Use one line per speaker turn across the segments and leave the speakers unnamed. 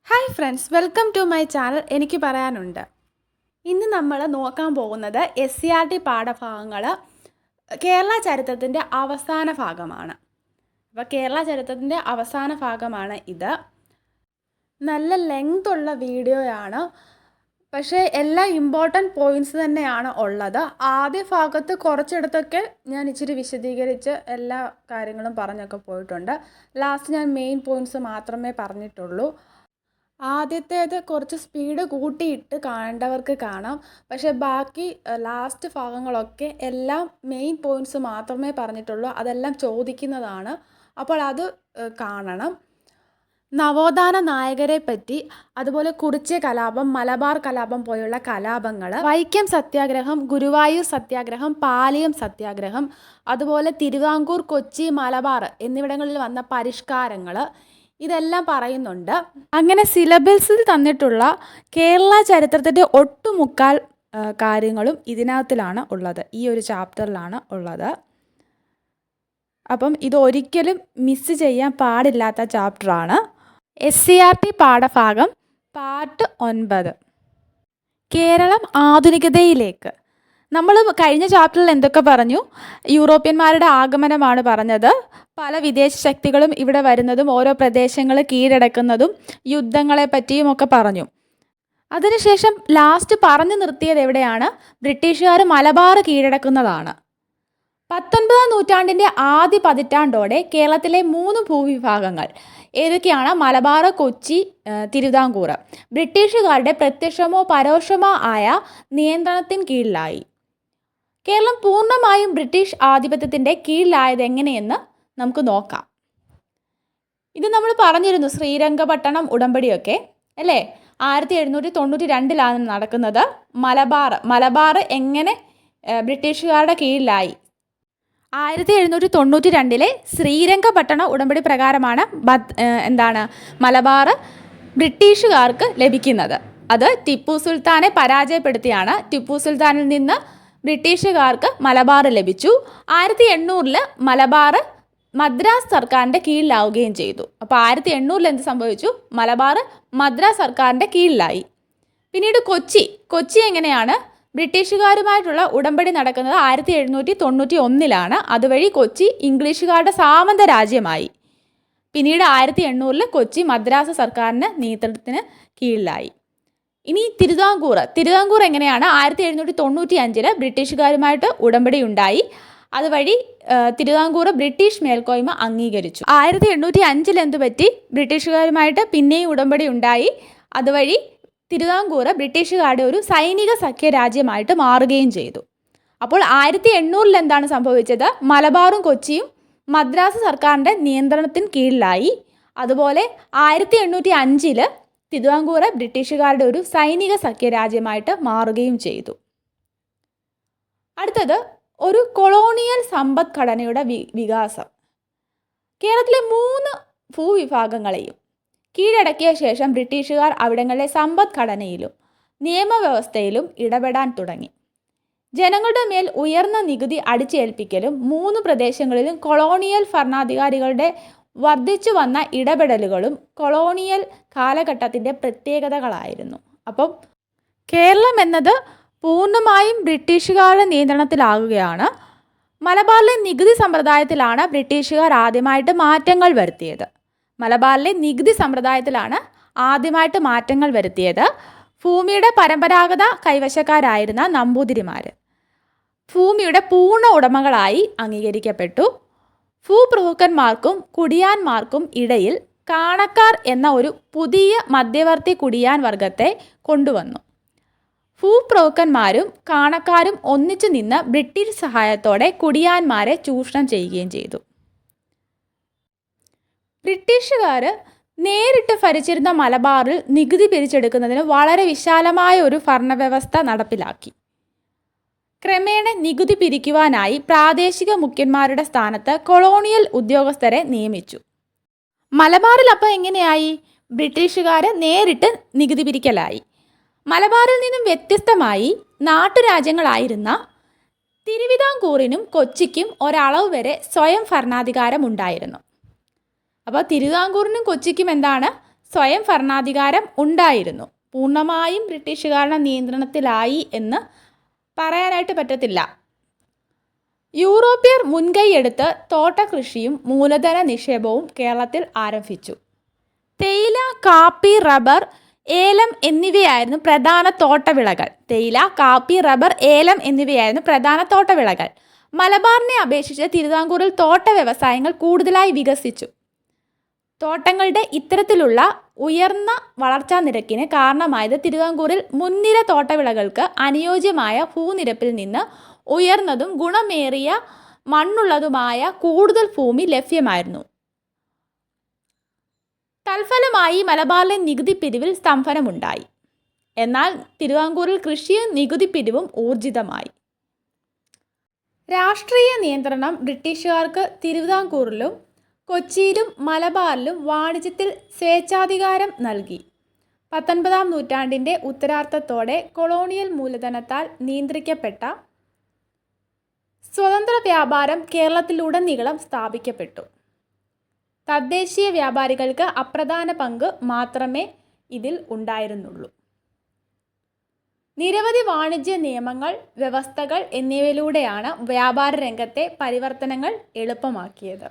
Hi friends, welcome to my channel. എനിക്ക് പറയാനുണ്ട്. ഇന്ന് നമ്മൾ നോക്കാൻ പോകുന്നത് SCERT പാഠഭാഗങ്ങൾ കേരള ചരിത്രത്തിൻ്റെ അവസാന ഭാഗമാണ്. അപ്പോൾ കേരള ചരിത്രത്തിൻ്റെ അവസാന ഭാഗമാണ് ഇത്. നല്ല ലെങ്ത് ഉള്ള വീഡിയോയാണ്, പക്ഷേ എല്ലാ ഇമ്പോർട്ടൻറ്റ് പോയിൻറ്റ്സ് തന്നെയാണ് ഉള്ളത്. ആദ്യ ഭാഗത്ത് കുറച്ചിടത്തൊക്കെ ഞാൻ ഇച്ചിരി വിശദീകരിച്ച് എല്ലാ കാര്യങ്ങളും പറഞ്ഞൊക്കെ പോയിട്ടുണ്ട്. ലാസ്റ്റ് ഞാൻ മെയിൻ പോയിൻറ്റ്സ് മാത്രമേ പറഞ്ഞിട്ടുള്ളൂ. ആദ്യത്തേത് കുറച്ച് സ്പീഡ് കൂട്ടിയിട്ട് കാണേണ്ടവർക്ക് കാണാം, പക്ഷേ ബാക്കി ലാസ്റ്റ് ഭാഗങ്ങളൊക്കെ എല്ലാം മെയിൻ പോയിൻറ്റ്സ് മാത്രമേ പറഞ്ഞിട്ടുള്ളൂ. അതെല്ലാം ചോദിക്കുന്നതാണ്, അപ്പോൾ അത് കാണണം. നവോത്ഥാന നായകരെ പറ്റി, അതുപോലെ കുറിച്യ കലാപം, മലബാർ കലാപം പോലുള്ള കലാപങ്ങൾ, വൈക്കം സത്യാഗ്രഹം, ഗുരുവായൂർ സത്യാഗ്രഹം, പാലിയം സത്യാഗ്രഹം, അതുപോലെ തിരുവിതാംകൂർ, കൊച്ചി, മലബാർ എന്നിവിടങ്ങളിൽ വന്ന പരിഷ്കാരങ്ങൾ, ഇതെല്ലാം പറയുന്നുണ്ട്. അങ്ങനെ സിലബസിൽ തന്നിട്ടുള്ള കേരള ചരിത്രത്തിൻ്റെ ഒട്ടുമുക്കാൽ കാര്യങ്ങളും ഇതിനകത്തിലാണ് ഉള്ളത്, ഈ ഒരു ചാപ്റ്ററിലാണ് ഉള്ളത്. അപ്പം ഇതൊരിക്കലും മിസ് ചെയ്യാൻ പാടില്ലാത്ത ചാപ്റ്ററാണ്. SCERT പാഠഭാഗം പാർട്ട് 9, കേരളം ആധുനികതയിലേക്ക്. നമ്മൾ കഴിഞ്ഞ ചാപ്റ്ററിൽ എന്തൊക്കെ പറഞ്ഞു? യൂറോപ്യന്മാരുടെ ആഗമനമാണ് പറഞ്ഞത്. പല വിദേശ ശക്തികളും ഇവിടെ വരുന്നതും ഓരോ പ്രദേശങ്ങൾ കീഴടക്കുന്നതും യുദ്ധങ്ങളെ പറ്റിയും ഒക്കെ പറഞ്ഞു. അതിനുശേഷം ലാസ്റ്റ് പറഞ്ഞു നിർത്തിയത് എവിടെയാണ്? ബ്രിട്ടീഷുകാർ മലബാർ കീഴടക്കുന്നതാണ്. 19-ാം നൂറ്റാണ്ടിൻ്റെ ആദ്യ പതിറ്റാണ്ടോടെ കേരളത്തിലെ 3 ഭൂവിഭാഗങ്ങൾ ഏതൊക്കെയാണ്? മലബാർ, കൊച്ചി, തിരുവിതാംകൂർ ബ്രിട്ടീഷുകാരുടെ പ്രത്യക്ഷമോ പരോക്ഷമോ ആയ നിയന്ത്രണത്തിന് കീഴിലായി. കേരളം പൂർണ്ണമായും ബ്രിട്ടീഷ് ആധിപത്യത്തിൻ്റെ കീഴിലായത് എങ്ങനെയെന്ന് നമുക്ക് നോക്കാം. ഇത് നമ്മൾ പറഞ്ഞിരുന്നു, ശ്രീരംഗപട്ടണം ഉടമ്പടിയൊക്കെ അല്ലേ? 1792 നടക്കുന്നത്. മലബാർ എങ്ങനെ ബ്രിട്ടീഷുകാരുടെ കീഴിലായി? 1792 ശ്രീരംഗപട്ടണ ഉടമ്പടി പ്രകാരമാണ് മലബാർ ബ്രിട്ടീഷുകാർക്ക് ലഭിക്കുന്നത്. അത് ടിപ്പു സുൽത്താനെ പരാജയപ്പെടുത്തിയാണ്. ടിപ്പു സുൽത്താനിൽ നിന്ന് ബ്രിട്ടീഷുകാർക്ക് മലബാർ ലഭിച്ചു. 1800 മലബാർ മദ്രാസ് സർക്കാരിൻ്റെ കീഴിലാവുകയും ചെയ്തു. അപ്പോൾ 1800 എന്ത് സംഭവിച്ചു? മലബാർ മദ്രാസ് സർക്കാരിൻ്റെ കീഴിലായി. പിന്നീട് കൊച്ചി എങ്ങനെയാണ്? ബ്രിട്ടീഷുകാരുമായിട്ടുള്ള ഉടമ്പടി നടക്കുന്നത് 1791 അതുവഴി കൊച്ചി ഇംഗ്ലീഷുകാരുടെ സാമന്ത രാജ്യമായി. പിന്നീട് 1800 കൊച്ചി മദ്രാസ് സർക്കാരിൻ്റെ നിയന്ത്രണത്തിന് കീഴിലായി. ഇനി തിരുവിതാംകൂർ എങ്ങനെയാണ്? 1795 ബ്രിട്ടീഷുകാരുമായിട്ട് ഉടമ്പടി ഉണ്ടായി. അതുവഴി തിരുവിതാംകൂർ ബ്രിട്ടീഷ് മേൽക്കോയ്മ അംഗീകരിച്ചു. 1805 എന്തു പറ്റി? ബ്രിട്ടീഷുകാരുമായിട്ട് പിന്നെയും ഉടമ്പടി ഉണ്ടായി. അതുവഴി തിരുവിതാംകൂർ ബ്രിട്ടീഷുകാരുടെ ഒരു സൈനിക സഖ്യ രാജ്യമായിട്ട് മാറുകയും ചെയ്തു. അപ്പോൾ 1800 എന്താണ് സംഭവിച്ചത്? മലബാറും കൊച്ചിയും മദ്രാസ് സർക്കാരിൻ്റെ നിയന്ത്രണത്തിന് കീഴിലായി. അതുപോലെ 1805 തിരുവിതാംകൂർ ബ്രിട്ടീഷുകാരുടെ ഒരു സൈനിക സഖ്യ രാജ്യമായിട്ട് മാറുകയും ചെയ്തു. അടുത്തത് ഒരു കൊളോണിയൽ സമ്പദ്ഘടനയുടെ വികാസം. കേരളത്തിലെ 3 ഭൂവിഭാഗങ്ങളെയും കീഴടക്കിയ ശേഷം ബ്രിട്ടീഷുകാർ അവിടങ്ങളിലെ സമ്പദ്ഘടനയിലും നിയമവ്യവസ്ഥയിലും ഇടപെടാൻ തുടങ്ങി. ജനങ്ങളുടെ മേൽ ഉയർന്ന നികുതി അടിച്ചേൽപ്പിക്കലും 3 പ്രദേശങ്ങളിലും കൊളോണിയൽ ഭരണാധികാരികളുടെ വർദ്ധിച്ചു വന്ന ഇടപെടലുകളും കൊളോണിയൽ കാലഘട്ടത്തിൻ്റെ പ്രത്യേകതകളായിരുന്നു. അപ്പം കേരളം എന്നത് പൂർണ്ണമായും ബ്രിട്ടീഷുകാരുടെ നിയന്ത്രണത്തിലാകുകയാണ്. മലബാറിലെ നികുതി സമ്പ്രദായത്തിലാണ് ബ്രിട്ടീഷുകാർ ആദ്യമായിട്ട് മാറ്റങ്ങൾ വരുത്തിയത്. ഭൂമിയുടെ പരമ്പരാഗത കൈവശക്കാരായിരുന്ന നമ്പൂതിരിമാർ ഭൂമിയുടെ പൂർണ്ണ ഉടമകളായി അംഗീകരിക്കപ്പെട്ടു. ഭൂപ്രഭുക്കന്മാർക്കും കുടിയാന്മാർക്കും ഇടയിൽ കാണക്കാർ എന്ന ഒരു പുതിയ മധ്യവർത്തി കുടിയാൻ വർഗത്തെ കൊണ്ടുവന്നു. ഭൂപ്രഭുക്കന്മാരും കാണക്കാരും ഒന്നിച്ചു നിന്ന് ബ്രിട്ടീഷ് സഹായത്തോടെ കുടിയാന്മാരെ ചൂഷണം ചെയ്യുകയും ചെയ്തു. ബ്രിട്ടീഷുകാർ നേരിട്ട് ഭരിച്ചിരുന്ന മലബാറിൽ നികുതി പിരിച്ചെടുക്കുന്നതിന് വളരെ വിശാലമായ ഒരു ഭരണവ്യവസ്ഥ നടപ്പിലാക്കി. ക്രമേണ നികുതി പിരിക്കുവാനായി പ്രാദേശിക മുഖ്യന്മാരുടെ സ്ഥാനത്ത് കൊളോണിയൽ ഉദ്യോഗസ്ഥരെ നിയമിച്ചു. മലബാറിൽ അപ്പോൾ എങ്ങനെയായി? ബ്രിട്ടീഷുകാർ നേരിട്ട് നികുതി പിരിക്കലായി. മലബാറിൽ നിന്നും വ്യത്യസ്തമായി നാട്ടുരാജ്യങ്ങളായിരുന്ന തിരുവിതാംകൂറിനും കൊച്ചിക്കും ഒരളവ് വരെ സ്വയം ഭരണാധികാരം ഉണ്ടായിരുന്നു. അപ്പോൾ തിരുവിതാംകൂറിനും കൊച്ചിക്കും എന്താണ്? സ്വയം ഭരണാധികാരം ഉണ്ടായിരുന്നു. പൂർണ്ണമായും ബ്രിട്ടീഷുകാരുടെ നിയന്ത്രണത്തിലായി എന്ന് പറയാനായിട്ട് പറ്റത്തില്ല. യൂറോപ്യർ മുൻകൈയെടുത്ത് തോട്ടകൃഷിയും മൂലധന നിക്ഷേപവും കേരളത്തിൽ ആരംഭിച്ചു. തേയില, കാപ്പി, റബ്ബർ, ഏലം എന്നിവയായിരുന്നു പ്രധാന തോട്ടവിളകൾ. തേയില, കാപ്പി, റബ്ബർ, ഏലം എന്നിവയായിരുന്നു പ്രധാന തോട്ടവിളകൾ. മലബാറിനെ അപേക്ഷിച്ച് തിരുവിതാംകൂറിൽ തോട്ട വ്യവസായങ്ങൾ കൂടുതലായി വികസിച്ചു. തോട്ടങ്ങളുടെ ഇത്തരത്തിലുള്ള ഉയർന്ന വളർച്ചാ നിരക്കിന് കാരണമായത് തിരുവിതാംകൂറിൽ മുൻനിര തോട്ടവിളകൾക്ക് അനുയോജ്യമായ ഭൂനിരപ്പിൽ നിന്ന് ഉയർന്നതും ഗുണമേറിയ മണ്ണുള്ളതുമായ കൂടുതൽ ഭൂമി ലഭ്യമായിരുന്നു. തൽഫലമായി മലബാറിലെ നികുതി പിരിവിൽ സ്തംഭനമുണ്ടായി. എന്നാൽ തിരുവിതാംകൂറിൽ കൃഷിയും നികുതി പിരിവും ഊർജിതമായി. രാഷ്ട്രീയ നിയന്ത്രണം ബ്രിട്ടീഷുകാർക്ക് തിരുവിതാംകൂറിലും കൊച്ചിയിലും മലബാറിലും വാണിജ്യത്തിൽ സ്വേച്ഛാധികാരം നൽകി. 19-ാം നൂറ്റാണ്ടിൻ്റെ ഉത്തരാർദ്ധത്തോടെ കൊളോണിയൽ മൂലധനത്താൽ നിയന്ത്രിക്കപ്പെട്ട സ്വതന്ത്ര വ്യാപാരം കേരളത്തിലുടനീളം സ്ഥാപിക്കപ്പെട്ടു. തദ്ദേശീയ വ്യാപാരികൾക്ക് അപ്രധാന പങ്ക് മാത്രമേ ഇതിൽ ഉണ്ടായിരുന്നുള്ളൂ. നിരവധി വാണിജ്യ നിയമങ്ങൾ, വ്യവസ്ഥകൾ എന്നിവയിലൂടെയാണ് വ്യാപാര രംഗത്തെ പരിവർത്തനങ്ങൾ എളുപ്പമാക്കിയത്.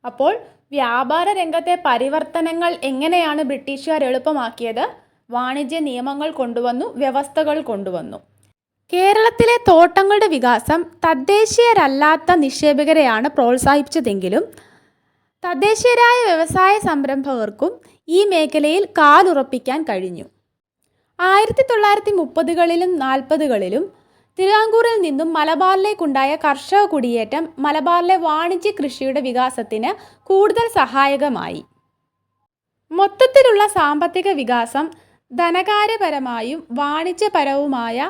അപ്പോൾ വ്യാപാര രംഗത്തെ പരിവർത്തനങ്ങൾ എങ്ങനെയാണ് ബ്രിട്ടീഷുകാർ എളുപ്പമാക്കിയത്? വാണിജ്യ നിയമങ്ങൾ കൊണ്ടുവന്നു, വ്യവസ്ഥകൾ കൊണ്ടുവന്നു. കേരളത്തിലെ തോട്ടങ്ങളുടെ വികാസം തദ്ദേശീയരല്ലാത്ത നിക്ഷേപകരെയാണ് പ്രോത്സാഹിപ്പിച്ചതെങ്കിലും തദ്ദേശീയരായ വ്യവസായ സംരംഭകർക്കും ഈ മേഖലയിൽ കാലുറപ്പിക്കാൻ കഴിഞ്ഞു. 1930-കളിലും 40-കളിലും തിരുവിതാംകൂറിൽ നിന്നും മലബാറിലേക്കുണ്ടായ കർഷക കുടിയേറ്റം മലബാറിലെ വാണിജ്യ കൃഷിയുടെ വികാസത്തിന് കൂടുതൽ സഹായകമായി. മൊത്തത്തിലുള്ള സാമ്പത്തിക വികാസം ധനകാര്യപരമായും വാണിജ്യപരവുമായ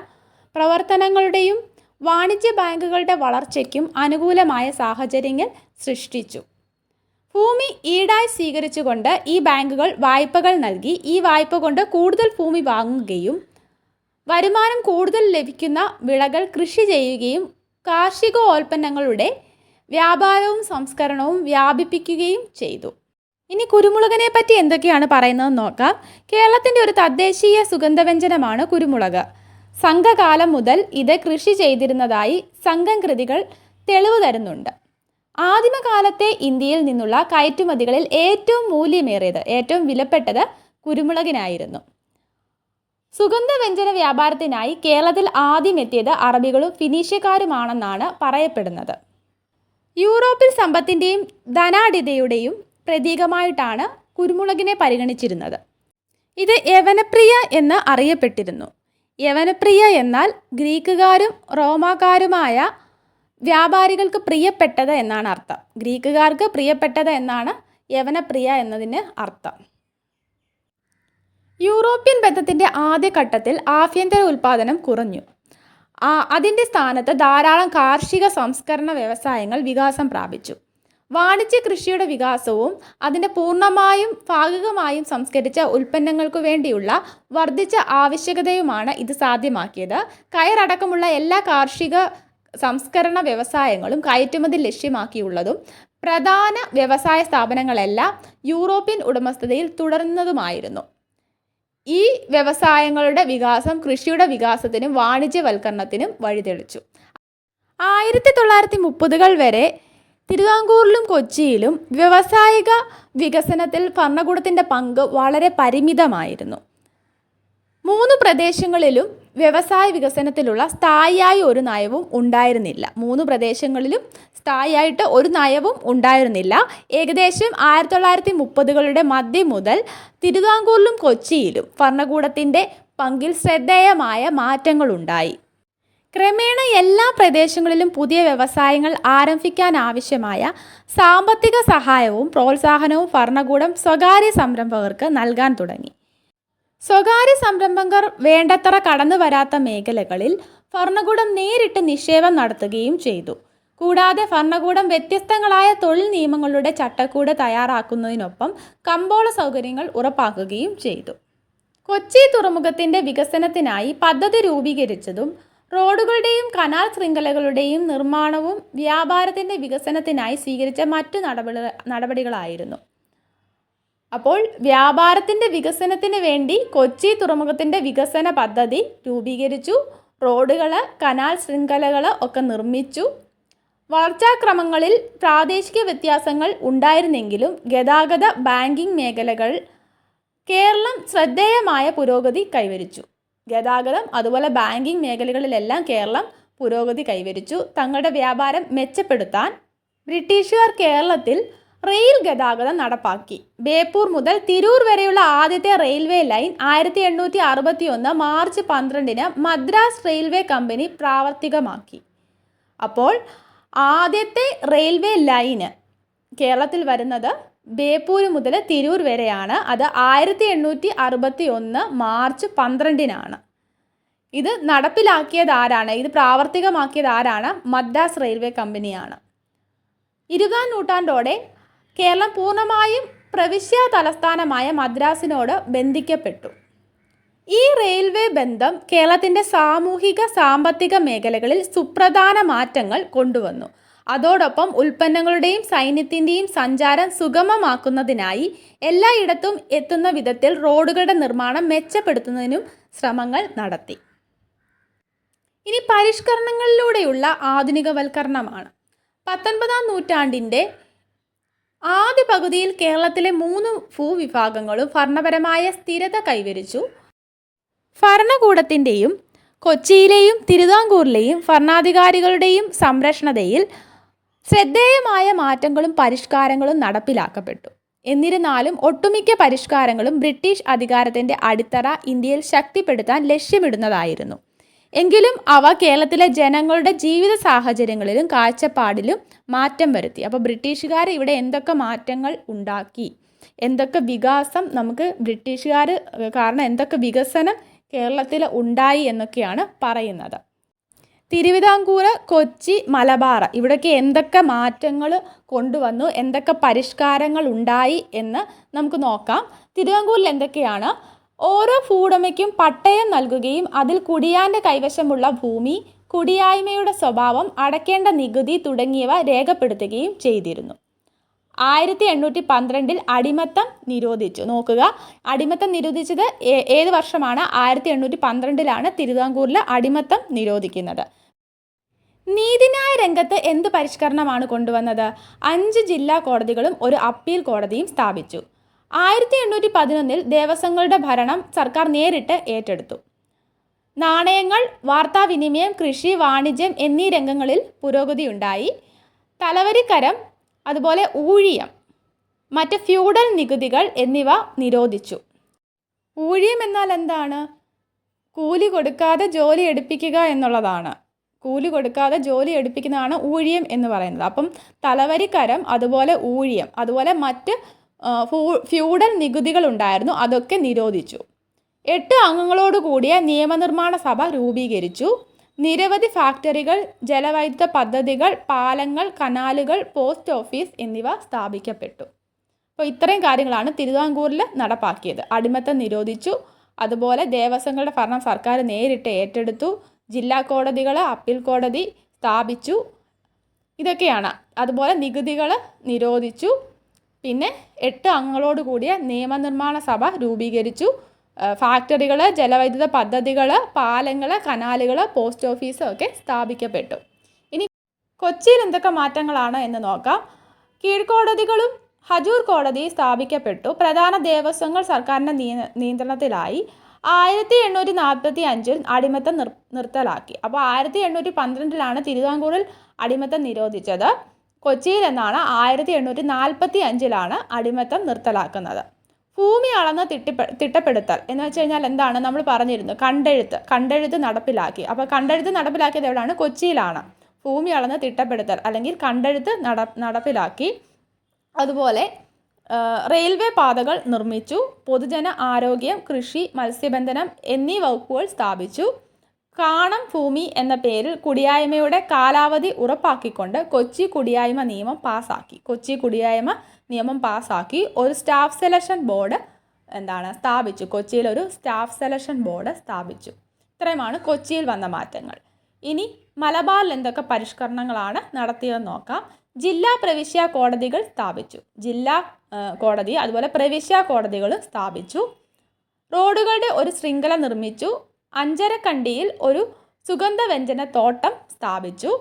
പ്രവർത്തനങ്ങളുടെയും വാണിജ്യ ബാങ്കുകളുടെ വളർച്ചയ്ക്കും അനുകൂലമായ സാഹചര്യങ്ങൾ സൃഷ്ടിച്ചു. ഭൂമി ഈടായി സ്വീകരിച്ചുകൊണ്ട് ഈ ബാങ്കുകൾ വായ്പകൾ നൽകി. ഈ വായ്പ കൊണ്ട് കൂടുതൽ ഭൂമി വാങ്ങുകയും വരുമാനം കൂടുതൽ ലഭിക്കുന്ന വിളകൾ കൃഷി ചെയ്യുകയും കാർഷികോൽപ്പന്നങ്ങളുടെ വ്യാപാരവും സംസ്കരണവും വ്യാപിപ്പിക്കുകയും ചെയ്തു. ഇനി കുരുമുളകിനെ പറ്റി എന്തൊക്കെയാണ് പറയുന്നതെന്ന് നോക്കാം. കേരളത്തിൻ്റെ ഒരു തദ്ദേശീയ സുഗന്ധവ്യഞ്ജനമാണ് കുരുമുളക്. സംഘകാലം മുതൽ ഇത് കൃഷി ചെയ്തിരുന്നതായി സംഘം കൃതികൾ തെളിവ് തരുന്നുണ്ട്. ആദിമകാലത്തെ ഇന്ത്യയിൽ നിന്നുള്ള കയറ്റുമതികളിൽ ഏറ്റവും മൂല്യമേറിയത്, ഏറ്റവും വിലപ്പെട്ടത് കുരുമുളകിനായിരുന്നു. സുഗന്ധവ്യഞ്ജന വ്യാപാരത്തിനായി കേരളത്തിൽ ആദ്യം എത്തിയത് അറബികളും ഫിനീഷ്യക്കാരുമാണെന്നാണ് പറയപ്പെടുന്നത്. യൂറോപ്പിൽ സമ്പത്തിൻ്റെയും ധനാഢ്യതയുടെയും പ്രതീകമായിട്ടാണ് കുരുമുളകിനെ പരിഗണിച്ചിരുന്നത്. ഇത് യവനപ്രിയ എന്ന് അറിയപ്പെട്ടിരുന്നു. യവനപ്രിയ എന്നാൽ ഗ്രീക്കുകാരും റോമാക്കാരുമായ വ്യാപാരികൾക്ക് പ്രിയപ്പെട്ടത് എന്നാണ് അർത്ഥം. ഗ്രീക്കുകാർക്ക് പ്രിയപ്പെട്ടത് എന്നാണ് യവനപ്രിയ എന്നതിന് അർത്ഥം. യൂറോപ്യൻ ബന്ധത്തിൻ്റെ ആദ്യഘട്ടത്തിൽ ആഭ്യന്തര ഉൽപ്പാദനം കുറഞ്ഞു. അതിൻ്റെ സ്ഥാനത്ത് ധാരാളം കാർഷിക സംസ്കരണ വ്യവസായങ്ങൾ വികാസം പ്രാപിച്ചു. വാണിജ്യ കൃഷിയുടെ വികാസവും അതിൻ്റെ പൂർണ്ണമായും ഭാഗികമായും സംസ്കരിച്ച ഉൽപ്പന്നങ്ങൾക്കു വേണ്ടിയുള്ള വർദ്ധിച്ച ആവശ്യകതയുമാണ് ഇത് സാധ്യമാക്കിയത്. കയറടക്കമുള്ള എല്ലാ കാർഷിക സംസ്കരണ വ്യവസായങ്ങളും കയറ്റുമതി ലക്ഷ്യമാക്കിയുള്ളതും പ്രധാന വ്യവസായ സ്ഥാപനങ്ങളെല്ലാം യൂറോപ്യൻ ഉടമസ്ഥതയിൽ തുടർന്നതുമായിരുന്നു. ഈ വ്യവസായങ്ങളുടെ വികാസം കൃഷിയുടെ വികാസത്തിനും വാണിജ്യവൽക്കരണത്തിനും വഴിതെളിച്ചു. 1930-കൾ വരെ തിരുവിതാംകൂറിലും കൊച്ചിയിലും വ്യാവസായിക വികസനത്തിൽ ഭരണകൂടത്തിൻ്റെ പങ്ക് വളരെ പരിമിതമായിരുന്നു. 3 പ്രദേശങ്ങളിലും വ്യവസായ വികസനത്തിലുള്ള സ്ഥായിയായ ഒരു നയവും ഉണ്ടായിരുന്നില്ല. 3 പ്രദേശങ്ങളിലും സ്ഥായിയായിട്ട് ഒരു നയവും ഉണ്ടായിരുന്നില്ല. ഏകദേശം 1930-കളുടെ മധ്യം മുതൽ തിരുവിതാംകൂറിലും കൊച്ചിയിലും ഭരണകൂടത്തിൻ്റെ പങ്കിൽ ശ്രദ്ധേയമായ മാറ്റങ്ങളുണ്ടായി. ക്രമേണ എല്ലാ പ്രദേശങ്ങളിലും പുതിയ വ്യവസായങ്ങൾ ആരംഭിക്കാനാവശ്യമായ സാമ്പത്തിക സഹായവും പ്രോത്സാഹനവും ഭരണകൂടം സ്വകാര്യ സംരംഭകർക്ക് നൽകാൻ തുടങ്ങി. സ്വകാര്യ സംരംഭകർ വേണ്ടത്ര കടന്നു വരാത്ത മേഖലകളിൽ ഭരണകൂടം നേരിട്ട് നിക്ഷേപം നടത്തുകയും ചെയ്തു. കൂടാതെ ഭരണകൂടം വ്യത്യസ്തങ്ങളായ തൊഴിൽ നിയമങ്ങളുടെ ചട്ടക്കൂട് തയ്യാറാക്കുന്നതിനൊപ്പം കമ്പോള സൗകര്യങ്ങൾ ഉറപ്പാക്കുകയും ചെയ്തു. കൊച്ചി തുറമുഖത്തിൻ്റെ വികസനത്തിനായി പദ്ധതി രൂപീകരിച്ചതും റോഡുകളുടെയും കനാൽ ശൃംഖലകളുടെയും നിർമ്മാണവും വ്യാപാരത്തിൻ്റെ വികസനത്തിനായി സ്വീകരിച്ച മറ്റു നടപടികളായിരുന്നു. അപ്പോൾ വ്യാപാരത്തിൻ്റെ വികസനത്തിന് വേണ്ടി കൊച്ചി തുറമുഖത്തിൻ്റെ വികസന പദ്ധതി രൂപീകരിച്ചു. റോഡുകൾ, കനാൽ ശൃംഖലകൾ ഒക്കെ നിർമ്മിച്ചു. വളർച്ചാക്രമങ്ങളിൽ പ്രാദേശിക വ്യത്യാസങ്ങൾ ഉണ്ടായിരുന്നെങ്കിലും ഗതാഗത, ബാങ്കിംഗ് മേഖലകൾ കേരളം ശ്രദ്ധേയമായ പുരോഗതി കൈവരിച്ചു. ഗതാഗതം അതുപോലെ ബാങ്കിംഗ് മേഖലകളിലെല്ലാം കേരളം പുരോഗതി കൈവരിച്ചു. തങ്ങളുടെ വ്യാപാരം മെച്ചപ്പെടുത്താൻ ബ്രിട്ടീഷുകാർ കേരളത്തിൽ റെയിൽ ഗതാഗതം നടപ്പാക്കി. ബേപ്പൂർ മുതൽ തിരൂർ വരെയുള്ള ആദ്യത്തെ railway line 1861 March 12 Madras railway company പ്രാവർത്തികമാക്കി. അപ്പോൾ ആദ്യത്തെ റെയിൽവേ ലൈന് കേരളത്തിൽ വരുന്നത് ബേപ്പൂർ മുതൽ തിരൂർ വരെയാണ്. അത് 1861 മാർച്ച് 12 ഇത് നടപ്പിലാക്കിയത് ആരാണ്? ഇത് പ്രാവർത്തികമാക്കിയത് ആരാണ്? മദ്രാസ് റെയിൽവേ കമ്പനിയാണ്. 20-ാം നൂറ്റാണ്ടോടെ കേരളം പൂർണ്ണമായും പ്രവിശ്യ തലസ്ഥാനമായ മദ്രാസിനോട് ബന്ധിക്കപ്പെട്ടു. ഈ റെയിൽവേ ബന്ധം കേരളത്തിൻ്റെ സാമൂഹിക സാമ്പത്തിക മേഖലകളിൽ സുപ്രധാന മാറ്റങ്ങൾ കൊണ്ടുവന്നു. അതോടൊപ്പം ഉൽപ്പന്നങ്ങളുടെയും സൈന്യത്തിൻ്റെയും സഞ്ചാരം സുഗമമാക്കുന്നതിനായി എല്ലായിടത്തും എത്തുന്ന വിധത്തിൽ റോഡുകളുടെ നിർമ്മാണം മെച്ചപ്പെടുത്തുന്നതിനും ശ്രമങ്ങൾ നടത്തി. ഇനി പരിഷ്കരണങ്ങളിലൂടെയുള്ള ആധുനികവൽക്കരണമാണ്. 19-ാം നൂറ്റാണ്ടിൻ്റെ ആദ്യ പകുതിയിൽ കേരളത്തിലെ 3 ഭൂവിഭാഗങ്ങളും ഭരണപരമായ സ്ഥിരത കൈവരിച്ചു. ഭരണകൂടത്തിൻ്റെയും കൊച്ചിയിലെയും തിരുവിതാംകൂറിലെയും ഭരണാധികാരികളുടെയും സംരക്ഷണതയിൽ ശ്രദ്ധേയമായ മാറ്റങ്ങളും പരിഷ്കാരങ്ങളും നടപ്പിലാക്കപ്പെട്ടു. എന്നിരുന്നാലും ഒട്ടുമിക്ക പരിഷ്കാരങ്ങളും ബ്രിട്ടീഷ് അധികാരത്തിൻ്റെ അടിത്തറ ഇന്ത്യയിൽ ശക്തിപ്പെടുത്താൻ ലക്ഷ്യമിടുന്നതായിരുന്നു. എങ്കിലും അവ കേരളത്തിലെ ജനങ്ങളുടെ ജീവിത സാഹചര്യങ്ങളിലും കാഴ്ചപ്പാടിലും മാറ്റം വരുത്തി. അപ്പോൾ ബ്രിട്ടീഷുകാർ ഇവിടെ എന്തൊക്കെ മാറ്റങ്ങൾ ഉണ്ടാക്കി, എന്തൊക്കെ വികാസം നമുക്ക് ബ്രിട്ടീഷുകാർ കാരണം എന്തൊക്കെ വികസനം കേരളത്തിൽ ഉണ്ടായി എന്നൊക്കെയാണ് പറയുന്നത്. തിരുവിതാംകൂർ, കൊച്ചി, മലബാർ ഇവിടേക്ക് എന്തൊക്കെ മാറ്റങ്ങൾ കൊണ്ടുവന്നു, എന്തൊക്കെ പരിഷ്കാരങ്ങൾ ഉണ്ടായി എന്ന് നമുക്ക് നോക്കാം. തിരുവിതാംകൂറിൽ എന്തൊക്കെയാണ്? ഓരോ ഭൂവുടമയ്ക്കും പട്ടയം നൽകുകയും അതിൽ കുടിയാൻ്റെ കൈവശമുള്ള ഭൂമി, കുടിയായ്മയുടെ സ്വഭാവം, അടയ്ക്കേണ്ട നികുതി തുടങ്ങിയവ രേഖപ്പെടുത്തുകയും ചെയ്തിരുന്നു. 1812 അടിമത്തം നിരോധിച്ചു. നോക്കുക, അടിമത്തം നിരോധിച്ചത് ഏത് വർഷമാണ്? 1812 തിരുവിതാംകൂറിൽ അടിമത്തം നിരോധിക്കുന്നത്. നീതിന്യായ രംഗത്ത് എന്ത് പരിഷ്കരണമാണ് കൊണ്ടുവന്നത്? 5 ജില്ലാ കോടതികളും ഒരു അപ്പീൽ കോടതിയും സ്ഥാപിച്ചു. 1811 ദേവസ്വങ്ങളുടെ ഭരണം സർക്കാർ നേരിട്ട് ഏറ്റെടുത്തു. നാണയങ്ങൾ, വാർത്താവിനിമയം, കൃഷി, വാണിജ്യം എന്നീ രംഗങ്ങളിൽ പുരോഗതിയുണ്ടായി. തലവരിക്കരം, അതുപോലെ ഊഴിയം, മറ്റ് ഫ്യൂഡൽ നികുതികൾ എന്നിവ നിരോധിച്ചു. ഊഴിയം എന്നാൽ എന്താണ്? കൂലി കൊടുക്കാതെ ജോലി എടുപ്പിക്കുക എന്നുള്ളതാണ്. കൂലി കൊടുക്കാതെ ജോലി എടുപ്പിക്കുന്നതാണ് ഊഴിയം എന്ന് പറയുന്നത്. അപ്പം തലവരിക്കരം, അതുപോലെ ഊഴിയം, അതുപോലെ മറ്റ് ഫ്യൂഡൽ നികുതികൾ ഉണ്ടായിരുന്നു, അതൊക്കെ നിരോധിച്ചു. 8 അംഗങ്ങളോട് കൂടിയ നിയമനിർമ്മാണ സഭ രൂപീകരിച്ചു. നിരവധി ഫാക്ടറികൾ, ജലവൈദ്യുത പദ്ധതികൾ, പാലങ്ങൾ, കനാലുകൾ, പോസ്റ്റ് ഓഫീസ് എന്നിവ സ്ഥാപിക്കപ്പെട്ടു. അപ്പോൾ ഇത്രയും കാര്യങ്ങളാണ് തിരുവിതാംകൂറിൽ നടപ്പാക്കിയത്. അടിമത്തം നിരോധിച്ചു, അതുപോലെ ദേവസ്വങ്ങളുടെ ഭരണം സർക്കാർ നേരിട്ട് ഏറ്റെടുത്തു, ജില്ലാ കോടതികൾ, അപ്പീൽ കോടതി സ്ഥാപിച്ചു, ഇതൊക്കെയാണ്. അതുപോലെ നികുതികൾ നിരോധിച്ചു. പിന്നെ 8 അംഗങ്ങളോട് കൂടിയ നിയമനിർമ്മാണ സഭ രൂപീകരിച്ചു. ഫാക്ടറികൾ, ജലവൈദ്യുത പദ്ധതികൾ, പാലങ്ങൾ, കനാലുകൾ, പോസ്റ്റ് ഓഫീസ് ഒക്കെ സ്ഥാപിക്കപ്പെട്ടു. ഇനി കൊച്ചിയിൽ എന്തൊക്കെ മാറ്റങ്ങളാണ് എന്ന് നോക്കാം. കീഴ്ക്കോടതികളും ഹജൂർ കോടതി സ്ഥാപിക്കപ്പെട്ടു. പ്രധാന ദേവസ്വങ്ങൾ സർക്കാരിൻ്റെ നിയന്ത്രണത്തിലായി. 1845 അടിമത്തം നിർത്തലാക്കി. അപ്പോൾ 1812 തിരുവിതാംകൂറിൽ അടിമത്തം നിരോധിച്ചത്. കൊച്ചിയിൽ എന്നാണ് 1845 അടിമത്തം നിർത്തലാക്കുന്നത്. ഭൂമി അളന്ന് തിട്ടപ്പെടുത്തൽ എന്ന് വെച്ച് കഴിഞ്ഞാൽ എന്താണ്? നമ്മൾ പറഞ്ഞിരുന്നു, കണ്ടെഴുത്ത് നടപ്പിലാക്കി. അപ്പോൾ കണ്ടെഴുത്ത് നടപ്പിലാക്കിയത് എവിടെയാണ്? കൊച്ചിയിലാണ്. ഭൂമി അളന്ന് തിട്ടപ്പെടുത്തൽ അല്ലെങ്കിൽ കണ്ടെഴുത്ത് നടപ്പിലാക്കി. അതുപോലെ റെയിൽവേ പാതകൾ നിർമ്മിച്ചു. പൊതുജന ആരോഗ്യം, കൃഷി, മത്സ്യബന്ധനം എന്നീ വകുപ്പുകൾ സ്ഥാപിച്ചു. കാണം ഭൂമി എന്ന പേരിൽ കുടിയായ്മയുടെ കാലാവധി ഉറപ്പാക്കിക്കൊണ്ട് കൊച്ചി കുടിയായ്മ നിയമം പാസ്സാക്കി. ഒരു സ്റ്റാഫ് സെലക്ഷൻ ബോർഡ് സ്ഥാപിച്ചു. കൊച്ചിയിലൊരു സ്റ്റാഫ് സെലക്ഷൻ ബോർഡ് സ്ഥാപിച്ചു. ഇത്രയുമാണ് കൊച്ചിയിൽ വന്ന മാറ്റങ്ങൾ. ഇനി മലബാറിൽ എന്തൊക്കെ പരിഷ്കരണങ്ങളാണ് നടത്തിയതെന്ന് നോക്കാം. ജില്ലാ പ്രവിശ്യ കോടതികൾ സ്ഥാപിച്ചു. ജില്ലാ കോടതി, അതുപോലെ പ്രവിശ്യ കോടതികളും സ്ഥാപിച്ചു. റോഡുകളുടെ ഒരു ശൃംഖല നിർമ്മിച്ചു. അഞ്ചരക്കണ്ടിയിൽ ഒരു സുഗന്ധവ്യഞ്ജന തോട്ടം സ്ഥാപിച്ചു.